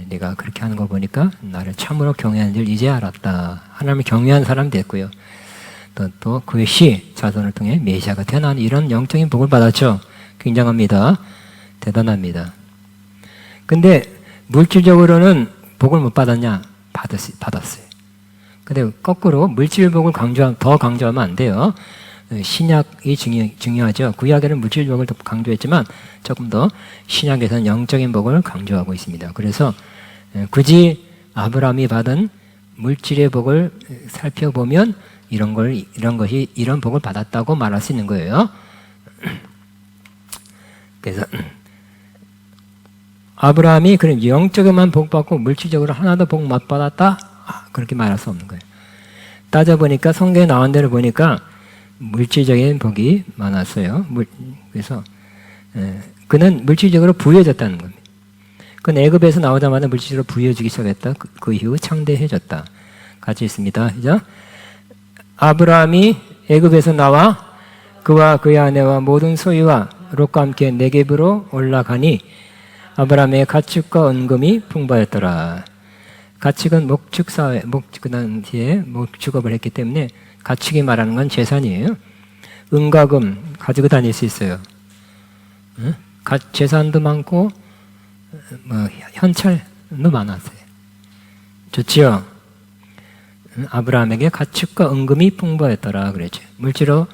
내가 그렇게 하는 거 보니까 나를 참으로 경외하는 줄 이제 알았다. 하나님을 경외하는 사람 됐고요. 또 그의 자손을 통해 메시아가 태어나는 이런 영적인 복을 받았죠. 굉장합니다. 대단합니다. 근데 물질적으로는 복을 못 받았냐? 받았어요. 근데 거꾸로 물질 복을 더 강조하면 안 돼요. 신약이 중요하죠. 구약에는 물질 복을 더 강조했지만 조금 더 신약에서는 영적인 복을 강조하고 있습니다. 그래서 굳이 아브라함이 받은 물질의 복을 살펴보면 이런 복을 받았다고 말할 수 있는 거예요. 그래서 아브라함이 그럼 영적으로만 복 받고 물질적으로 하나도 복 못 받았다? 그렇게 말할 수 없는 거예요. 따져보니까 성경에 나온 대로 보니까 물질적인 복이 많았어요. 그래서 그는 물질적으로 부유해졌다는 겁니다. 그는 애굽에서 나오자마자 물질적으로 부유해지기 시작했다. 그 이후 창대해졌다. 같이 있습니다. 그죠? 아브라함이 애굽에서 나와 그와 그의 아내와 모든 소유와 롯과 함께 네겝으로 올라가니 아브라함의 가축과 은금이 풍부하였더라. 가축은 목축사회, 그 당시에 목축업을 했기 때문에 가축이 말하는 건 재산이에요. 은과 금 가지고 다닐 수 있어요. 재산도 많고 뭐 현찰도 많았어요. 좋지요? 아브라함에게 가축과 은금이 풍부했더라 그랬죠. 물질로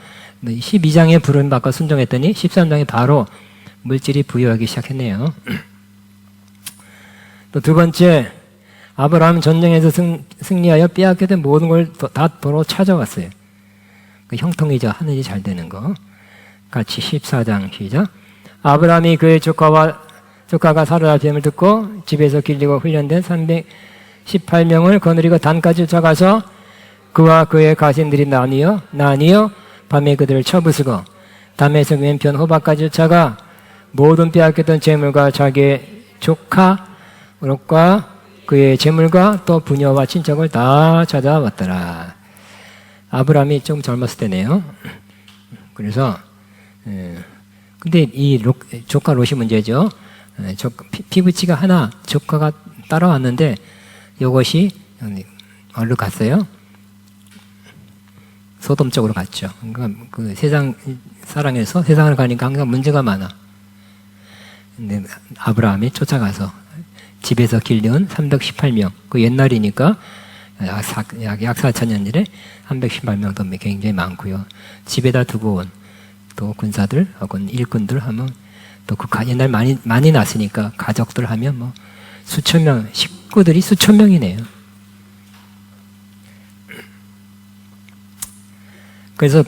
12장에 부름받고 순종했더니 13장에 바로 물질이 부여하기 시작했네요. 또 두 번째, 아브라함 전쟁에서 승리하여 빼앗게 된 모든 걸 다 도로 찾아왔어요. 그 형통이죠. 하늘이 잘 되는 거. 같이 14장 시작. 아브라함이 그의 조카가 사르라 뱀을 듣고 집에서 길리고 훈련된 318명을 거느리고 단까지 쫓아가서 그와 그의 가신들이 나뉘어 밤에 그들을 쳐부수고 담에서 왼편 호박까지 쫓아가 모든 빼앗겼던 재물과 자기의 조카 롯과 그의 재물과 또 부녀와 친척을 다 찾아왔더라. 아브라함이 좀 젊었을 때네요. 그래서 근데 이 조카 롯이 문제죠. 피부치가 하나 조카가 따라왔는데 이것이 어디로 갔어요? 소돔 쪽으로 갔죠. 그러니까 그 세상 사랑해서 세상을 가니까 항상 문제가 많아. 근데 아브라함이 쫓아가서 집에서 길려온 318명. 그 옛날이니까 약 4,000년 전에 318명도 굉장히 많고요. 집에다 두고 온 또 군사들 혹은 일꾼들 하면 또 그 옛날 많이 났으니까 가족들 하면 뭐 수천 명, 식구들이 수천 명이네요. 그래서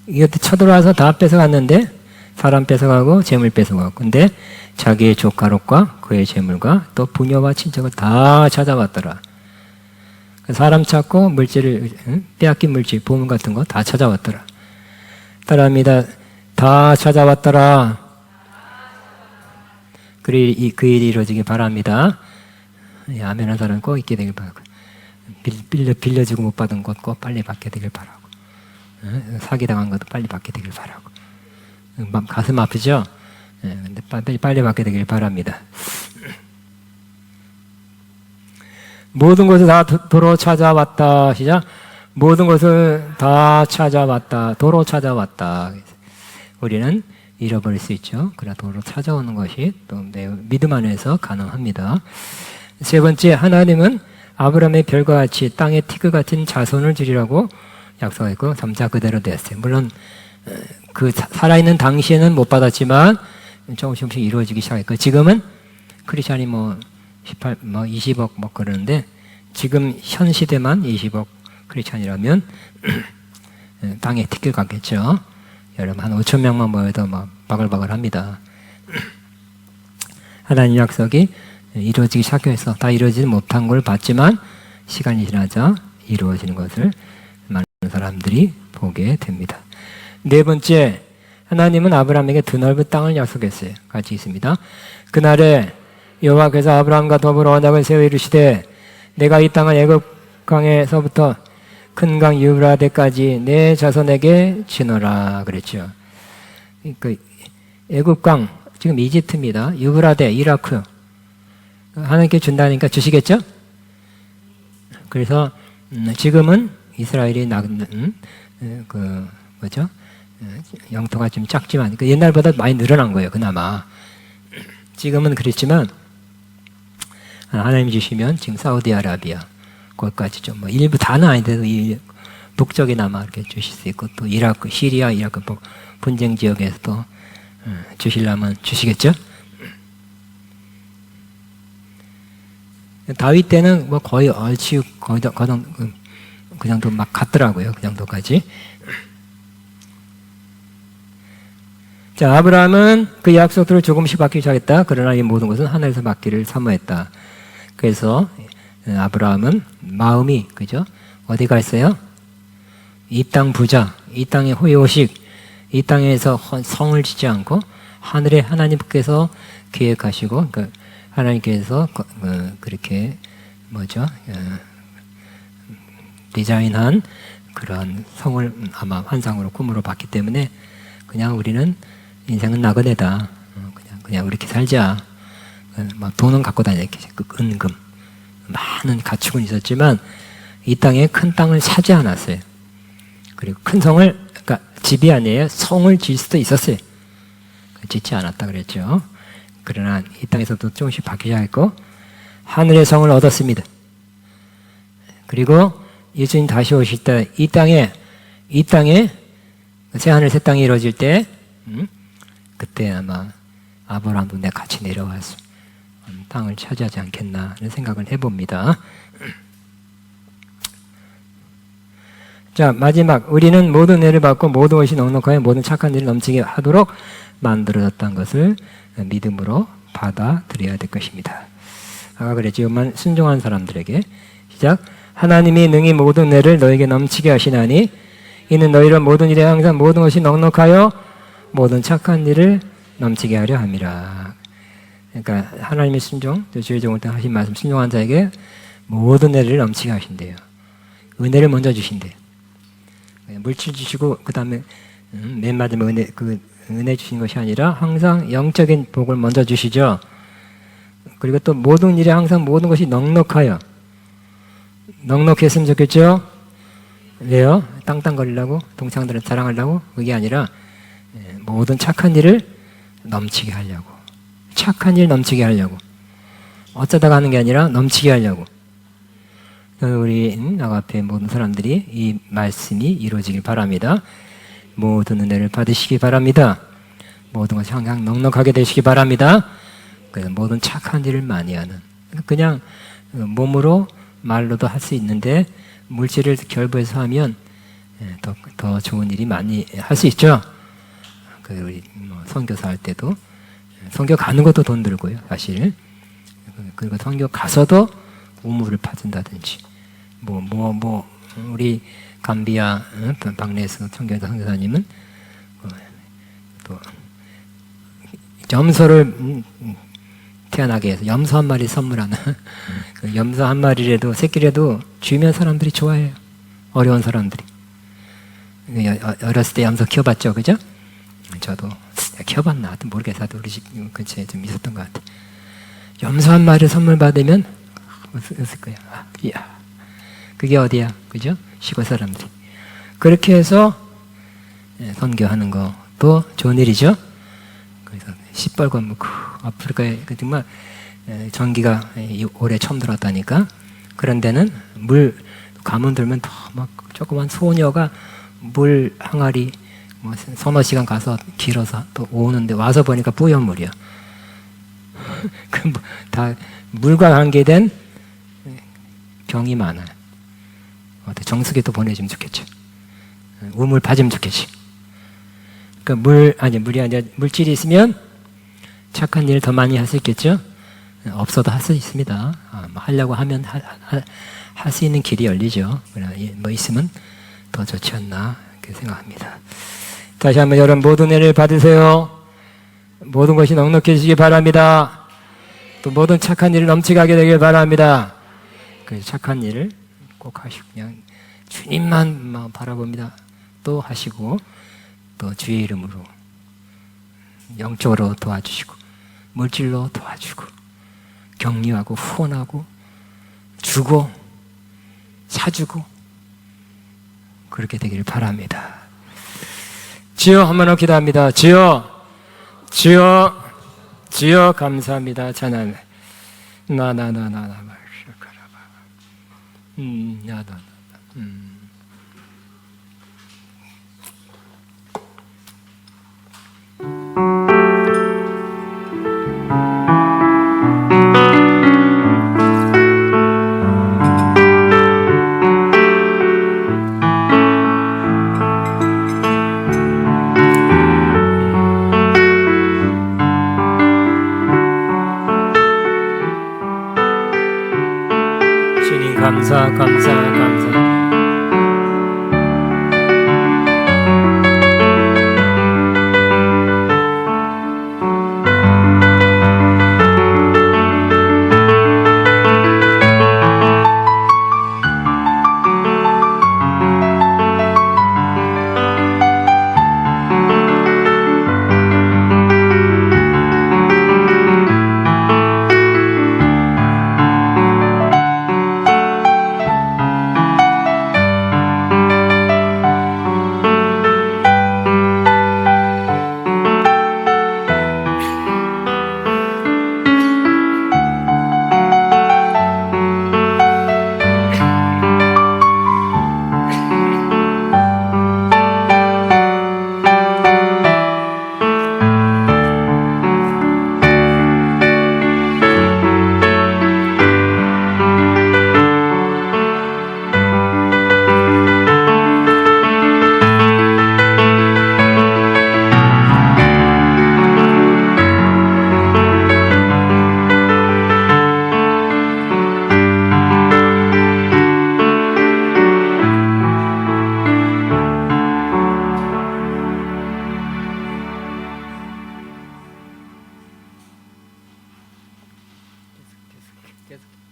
이것도 쳐들어와서 다 뺏어갔는데 사람 뺏어가고 재물 뺏어가고 근데 자기의 조카 롯과 그의 재물과 또 부녀와 친척을 다 찾아왔더라. 사람 찾고 물질을 빼앗긴 물질, 보물 같은 거 다 찾아왔더라. 따라합니다. 다 찾아왔더라. 그 일이 이루어지길 바랍니다. 아멘한 사람은 꼭 있게 되길 바라고. 빌려주고 못 받은 것 꼭 빨리 받게 되길 바라고. 사기당한 것도 빨리 받게 되길 바라고. 가슴 아프죠? 근데 빨리 받게 되길 바랍니다. 모든 것을 다 도로 찾아왔다. 시작. 모든 것을 다 찾아왔다. 도로 찾아왔다. 우리는 잃어버릴 수 있죠. 그러나 도로 찾아오는 것이 또 믿음 안에서 가능합니다. 세 번째, 하나님은 아브라함의 별과 같이 땅의 티그 같은 자손을 주리라고 약속했고 3자 그대로 됐어요. 물론 그 살아있는 당시에는 못 받았지만 조금씩 이루어지기 시작했고 지금은 크리스찬이 20억 그러는데 지금 현 시대만 20억 크리스찬이라면 땅에 티끌 같겠죠. 여러분 한 5천 명만 모여도 바글바글 합니다. 하나님 약속이 이루어지기 시작해서 다 이루어지지 못한 걸 봤지만 시간이 지나자 이루어지는 것을 많은 사람들이 보게 됩니다. 네 번째, 하나님은 아브라함에게 드넓은 땅을 약속했어요. 같이 있습니다. 그날에 여호와께서 아브라함과 더불어 언약을 세워 이르시되 내가 이 땅을 애굽 강에서부터 큰 강 유브라데까지 내 자손에게 주노라 그랬죠. 그 애굽 강 지금 이집트입니다. 유브라데 이라크 하나님께 준다니까 주시겠죠? 그래서 지금은 이스라엘이 영토가 좀 작지만 옛날보다 많이 늘어난 거예요. 그나마 지금은 그렇지만 하나님 주시면 지금 사우디아라비아 거기까지 좀 일부 다는 아닌데도 북쪽이나마 이렇게 주실 수 있고 또 이라크, 시리아, 이라크 분쟁 지역에서도 주시려면 주시겠죠? 다윗 때는 거의 얼추 그 정도 막 갔더라고요. 그 정도까지. 자, 아브라함은 그 약속들을 조금씩 받기 시작했다. 그러나 이 모든 것은 하늘에서 받기를 사모했다. 그래서 아브라함은 마음이 그죠? 어디가 있어요? 이 땅 부자, 이 땅의 호요식, 이 땅에서 성을 짓지 않고 하늘에 하나님께서 계획하시고 그러니까 하나님께서 그렇게 디자인한 그런 성을 아마 환상으로 꿈으로 봤기 때문에 그냥 우리는 인생은 나그네다. 그냥 이렇게 살자. 막 돈은 갖고 다녔겠지. 은금. 많은 가축은 있었지만 이 땅에 큰 땅을 사지 않았어요. 그리고 큰 성을, 그러니까 집이 아니에요. 성을 질 수도 있었어요. 짓지 않았다 그랬죠. 그러나 이 땅에서도 조금씩 바뀌어야 했고 하늘의 성을 얻었습니다. 그리고 예수님 다시 오실 때 이 땅에 새하늘 새 땅이 이루어질 때 그때 아마 아브라함도 내 같이 내려와서 땅을 차지하지 않겠나 하는 생각을 해봅니다. 자, 마지막 우리는 모든 은혜를 받고 모든 것이 넉넉하여 모든 착한 일을 넘치게 하도록 만들어졌다는 것을 믿음으로 받아들여야 될 것입니다. 아까 그랬지만 순종한 사람들에게 시작. 하나님이 능히 모든 은혜를 너에게 넘치게 하시나니 이는 너희를 모든 일에 항상 모든 것이 넉넉하여 모든 착한 일을 넘치게 하려 함이라. 그러니까 하나님의 순종, 주의 종을 때 하신 말씀 순종한 자에게 모든 은혜를 넘치게 하신대요. 은혜를 먼저 주신대요. 물질 주시고 그 다음에 맨 마지막에 은혜 주신 것이 아니라 항상 영적인 복을 먼저 주시죠. 그리고 또 모든 일에 항상 모든 것이 넉넉하여 넉넉했으면 좋겠죠. 왜요? 땅땅거리려고 동창들은 자랑하려고 그게 아니라 모든 착한 일을 넘치게 하려고 착한 일 넘치게 하려고 어쩌다가 하는 게 아니라 넘치게 하려고 우리 앞에 모든 사람들이 이 말씀이 이루어지길 바랍니다. 모든 은혜를 받으시기 바랍니다. 모든 것이 항상 넉넉하게 되시기 바랍니다. 모든 착한 일을 많이 하는 그냥 몸으로 말로도 할 수 있는데 물질을 결부해서 하면 더 좋은 일이 많이 할 수 있죠. 우리 선교사 할 때도 선교 가는 것도 돈 들고요, 사실. 그리고 선교 가서도 우물을 파준다든지, 우리 감비아 박래에서 선교사 선교사님은 또 염소를 태어나게 해서 염소 한 마리 선물하는 그 염소 한 마리라도 새끼라도 주면 사람들이 좋아해요. 어려운 사람들이. 어렸을 때 염소 키워봤죠, 그죠? 저도 키워봤나 하여튼 모르겠어. 우리 집 근처에 좀 있었던 것 같아. 염소 한 마리 선물 받으면 웃을 거야. 이야, 그게 어디야, 그죠? 시골 사람들이. 그렇게 해서 선교하는 것도 좋은 일이죠. 그래서 시뻘건 뭐 아프리카에 정말 전기가 올해 처음 들어왔다니까. 그런 데는 물 가뭄 들면 더 막 조그만 소녀가 물 항아리 뭐 서너 시간 가서 길어서 또 오는데 와서 보니까 뿌연 물이야. 그 다 물과 관계된 병이 많아요. 정수기 또 보내주면 좋겠죠. 우물 파주면 좋겠지. 그러니까 물이 아니라 물질이 있으면 착한 일을 더 많이 할 수 있겠죠. 없어도 할 수 있습니다. 하려고 하면 할 수 있는 길이 열리죠. 뭐 있으면 더 좋지 않나 이렇게 생각합니다. 다시 한번 여러분 모든 은혜를 받으세요. 모든 것이 넉넉해지시기 바랍니다. 또 모든 착한 일을 넘치게 하게 되길 바랍니다. 그 착한 일을 꼭 하시고 그냥 주님만 바라봅니다. 또 하시고 또 주의 이름으로 영적으로 도와주시고 물질로 도와주고 격려하고 후원하고 주고 사주고 그렇게 되기를 바랍니다. 주여 한번 기도합니다. 주여 감사합니다. 찬양 나나나나나 주님 감사.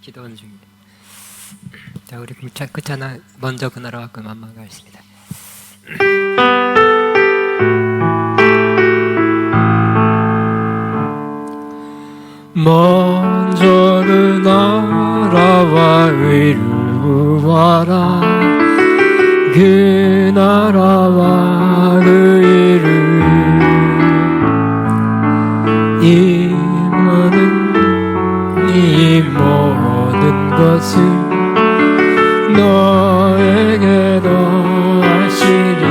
기도하는 중입니다. 자, 우리 그 찬양 먼저 그 나라와 그 만만가 있습니다. 먼저 그 나라와 의를 구하라. 그 나라와 그 의를 이 모든 것을 너에게 더하시리.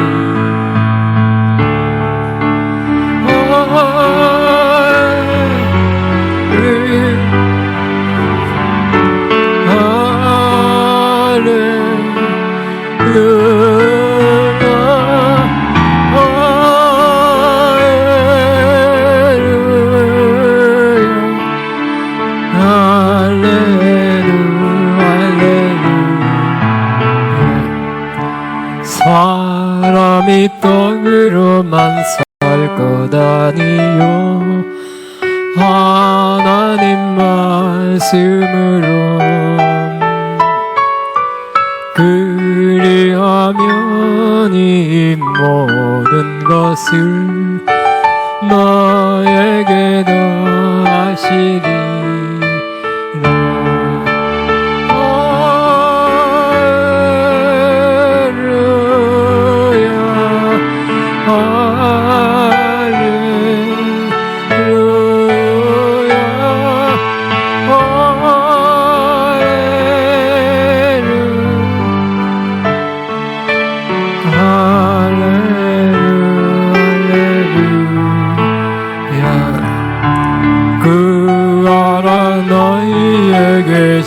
사람이 떡으로만 살 것 아니요 하나님 말씀으로 그리하면 이 모든 것을 너에게 더하시리라.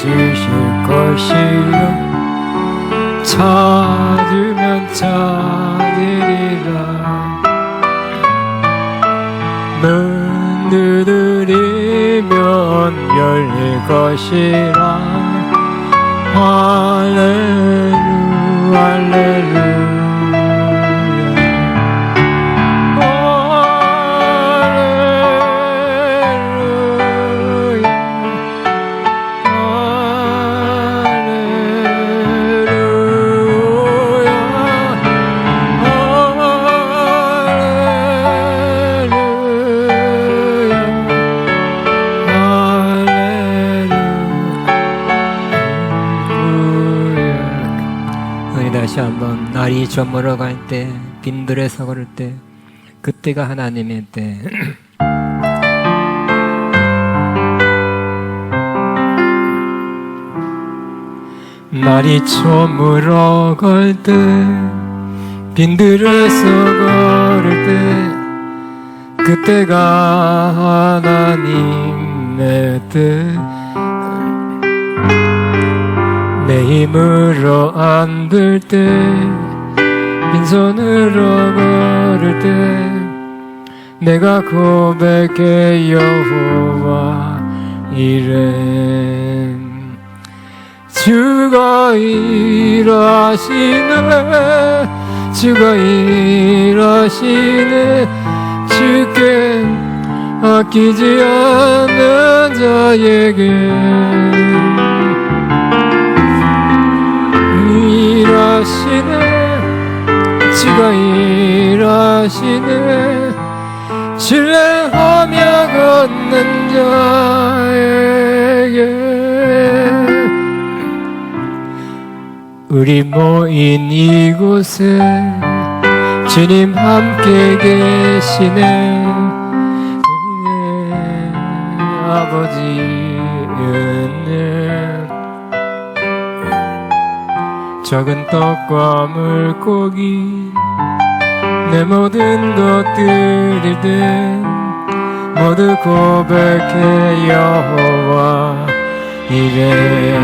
주실 것이요 찾으면 찾으리라. 문 두드리면 열릴 것이라. 할렐루야 할렐루야. 다시 한번 날이 저물어갈 때 빈들에서 걸을 때 그때가 하나님의 때. 날이 저물어갈 때 빈들에서 걸을 때 그때가 하나님의 때. 내 힘으로 안 될 때 빈손으로 걸을 때 내가 고백해 여호와 이래. 주가 일하시네 주가 일하시네. 주께 아끼지 않는 자에게 일하시네 주가 일하시네. 신뢰하며 걷는 자에게. 우리 모인 이곳에 주님 함께 계시네. 아버지 은혜 적은 떡과 물고기 내 모든 것들일 때 모두 고백해 여호와 이래.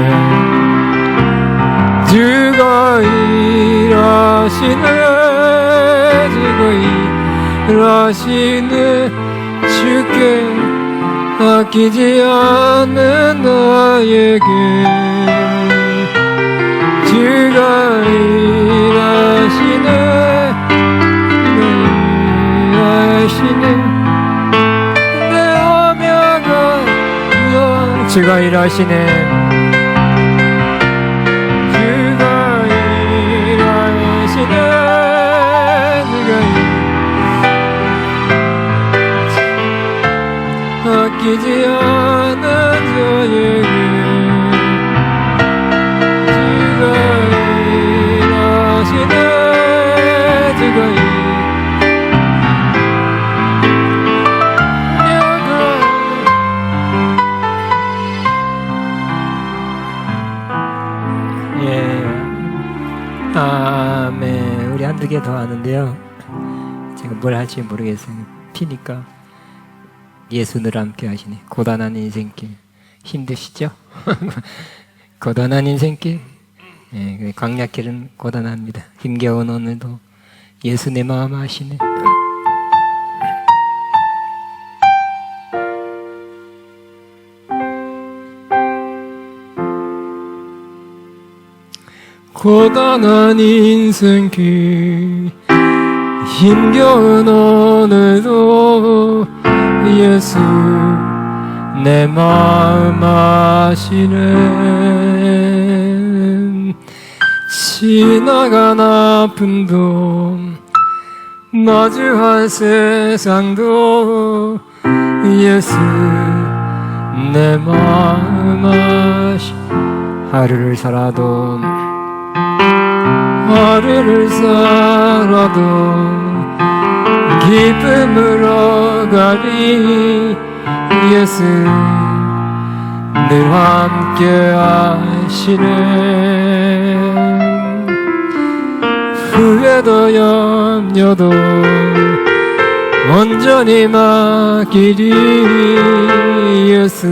주가 일하시네 주가 일하시네. 주께 아끼지 않는 나에게 주가 일하시네 일하시네. 내 오며가 주가 일하시네 지지 않는 자에게 지가 일하시네 지가 아멘. 우리 한두 개 더 하는데요. 제가 뭘 할지 모르겠어요. 피니까 예수 늘 함께 하시네. 고단한 인생길 힘드시죠? 고단한 인생길. 예, 광야길은 고단합니다. 힘겨운 오늘도 예수 내 마음 아시네. 고단한 인생길 힘겨운 오늘도 예수 내 마음 아시네. 지나간 아픔도 마주할 세상도 예수 내 마음 아시네. 하루를 살아도 기쁨으로 가리 예수 늘 함께 하시네. 후회도 염려도 온전히 맡기리 예수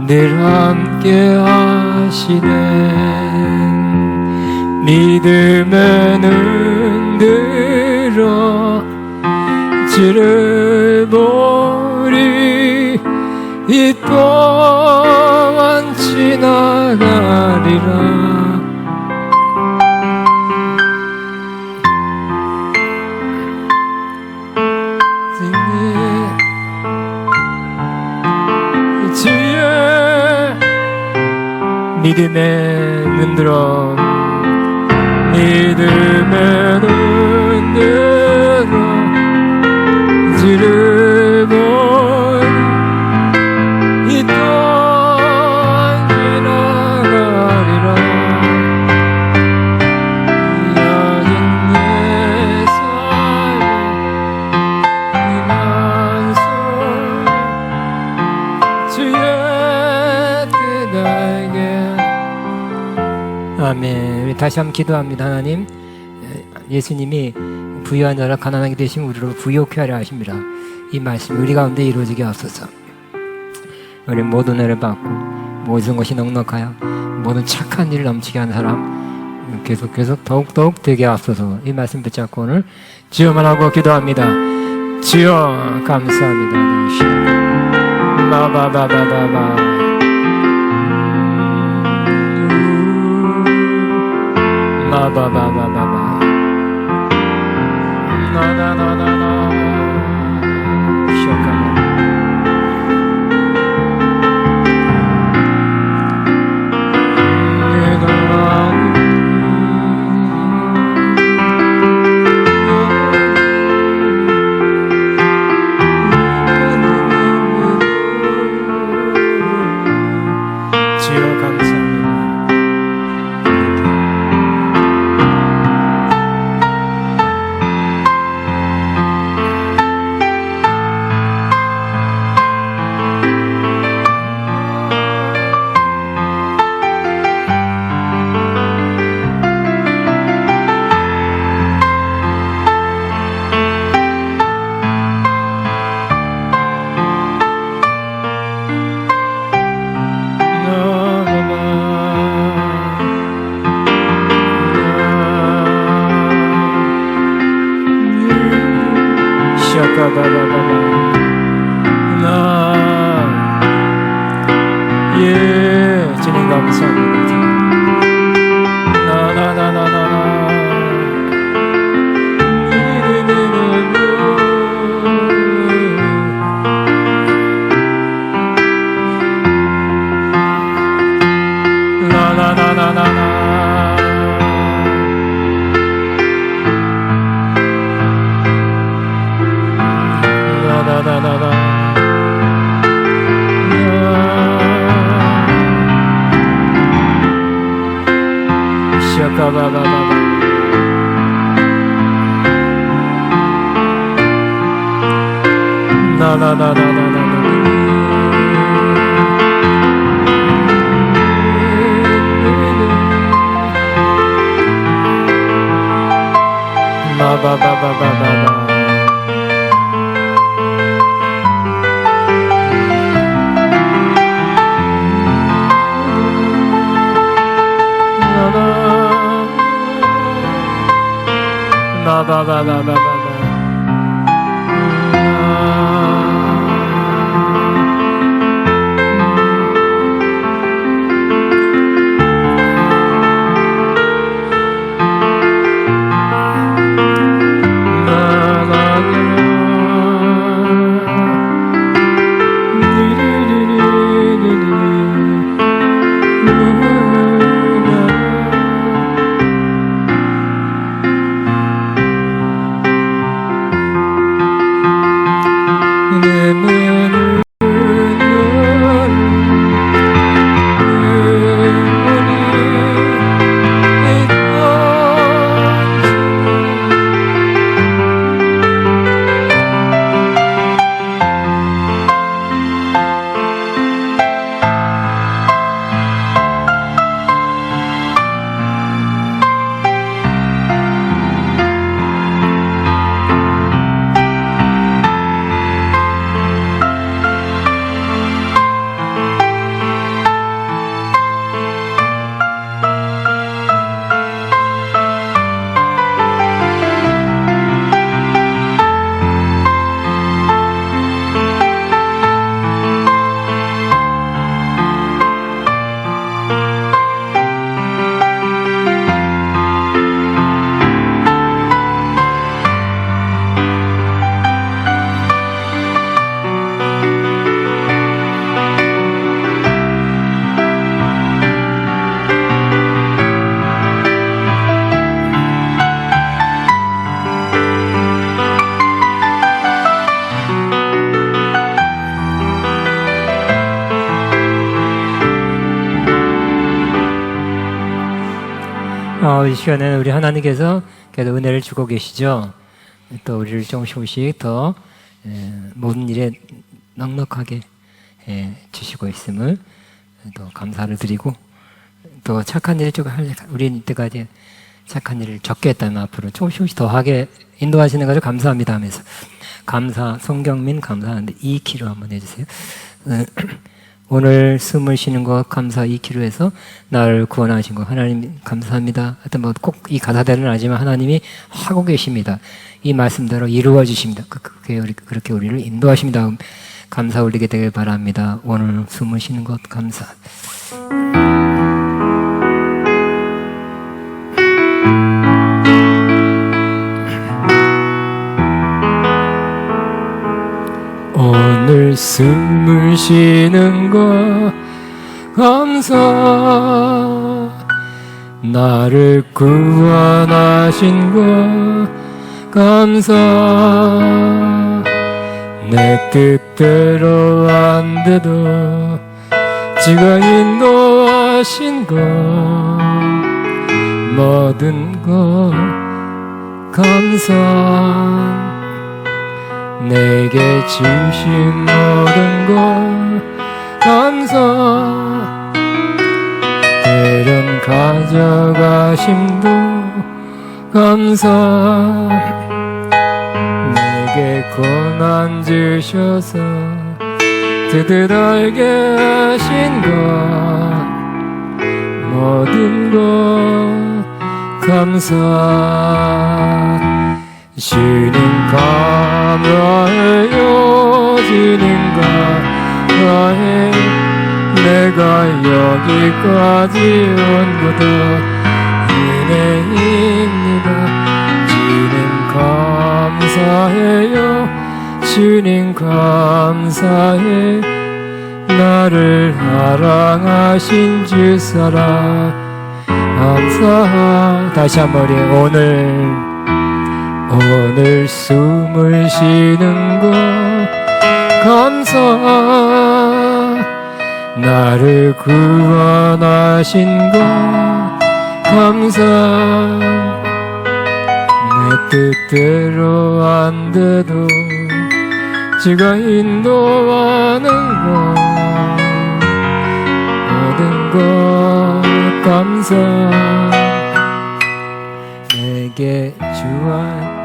늘 함께 하시네. 믿음에 흔들어 주를 보리 이 또한 지나가리라. 주의 믿음에 흔들어 믿음에 흔들어 주를 보리 이 또한 지나가리라. 여긴 내 삶의 희망 속에 주의 뜻 알게. 아멘. 우리 다시 한번 기도합니다. 하나님, 예수님이 부유한 자라 가난하게 되시면 우리로 부욕케 하려 하십니다. 이 말씀이 우리 가운데 이루어지게 하소서. 우리 모든 은혜를 받고 모든 것이 넉넉하여 모든 착한 일 넘치게 하는 사람 계속 더욱 되게 하소서. 이 말씀 붙잡고 오늘 주여만 하고 기도합니다. 주여 감사합니다. 마바바바바바 마바바바바바 나나나나나 시작하라. 주여 감사합니다. 예, 주님 감사합니다. 나나나나나 이 시간에는 우리 하나님께서 계속 은혜를 주고 계시죠. 또 우리를 조금씩 더 모든 일에 넉넉하게 주시고 있음을 또 감사를 드리고, 또 착한 일을 쭉 우리 이때까지 착한 일을 적게 했다면 앞으로 조금씩 더 하게 인도하시는 것을 감사합니다 하면서, 감사, 송경민 감사하는데 2키로 한번 해주세요. 오늘 숨을 쉬는 것 감사 2키로 해서 나를 구원하신 것 하나님 감사합니다. 하여튼 뭐 꼭 이 가사대로는 아니지만 하나님이 하고 계십니다. 이 말씀대로 이루어 주십니다. 그렇게 우리를 인도하십니다. 감사 올리게 되길 바랍니다. 오늘 숨을 쉬는 것 감사. 오늘 숨을 쉬는 것 감사, 나를 구원하신 것 감사, 내 뜻대로 안 돼도 지가 인도하신 것 모든 것 감사, 내게 주신 모든 것 감사, 때론 가져가심도 감사, 내게 고난 주셔서 그들 알게 하신 것 모든 것 감사. 주님 감사해요, 주님 감사해, 내가 여기까지 온 것도 은혜입니다. 주님 감사해요, 주님 감사해, 나를 사랑하신 주 사랑 감사. 다시 한번 우리 오늘 숨을 쉬는 것 감사, 나를 구원하신 것 감사. 내 뜻대로 안 돼도 주가 인도하는 것, 모든 것 감사. 내게 주한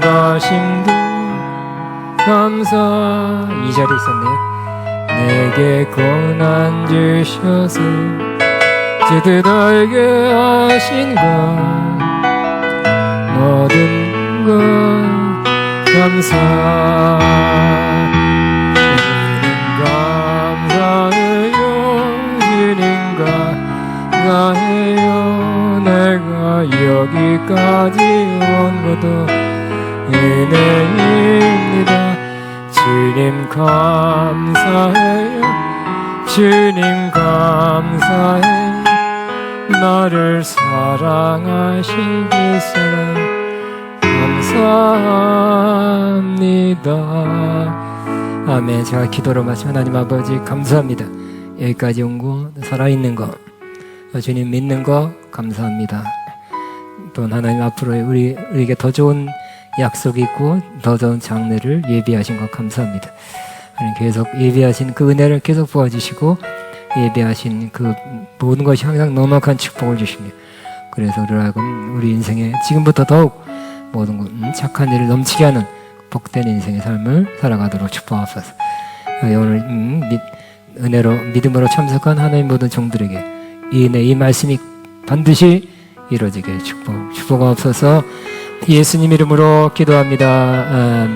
가심도 감사. 이 자리 있었네요. 내게 고난 주셔서 제 뜻 알게 하신 것, 모든 것 감사. 주님 감사해요. 내가 여기까지 온 것도 은혜입니다. 주님 감사해요. 주님 감사해요. 나를 사랑하신 그 사랑 감사합니다. 아멘. 제가 기도로 마치면 하나님 아버지 감사합니다. 여기까지 온 거, 살아있는 거, 주님 믿는 거 감사합니다. 또 하나님 앞으로 우리에게 더 좋은 약속이 있고 더 좋은 장래를 예비하신 것 감사합니다. 하나님 계속 예비하신 그 은혜를 계속 부어주시고 예비하신 그 모든 것이 항상 넉넉한 축복을 주십니다. 그래서 우리 인생에 지금부터 더욱 모든 것 착한 일을 넘치게 하는 복된 인생의 삶을 살아가도록 축복하소서. 오늘 은혜로 믿음으로 참석한 하나님 모든 종들에게 이 은혜, 이 말씀이 반드시 이루어지게 축복하옵소서. 예수님 이름으로 기도합니다.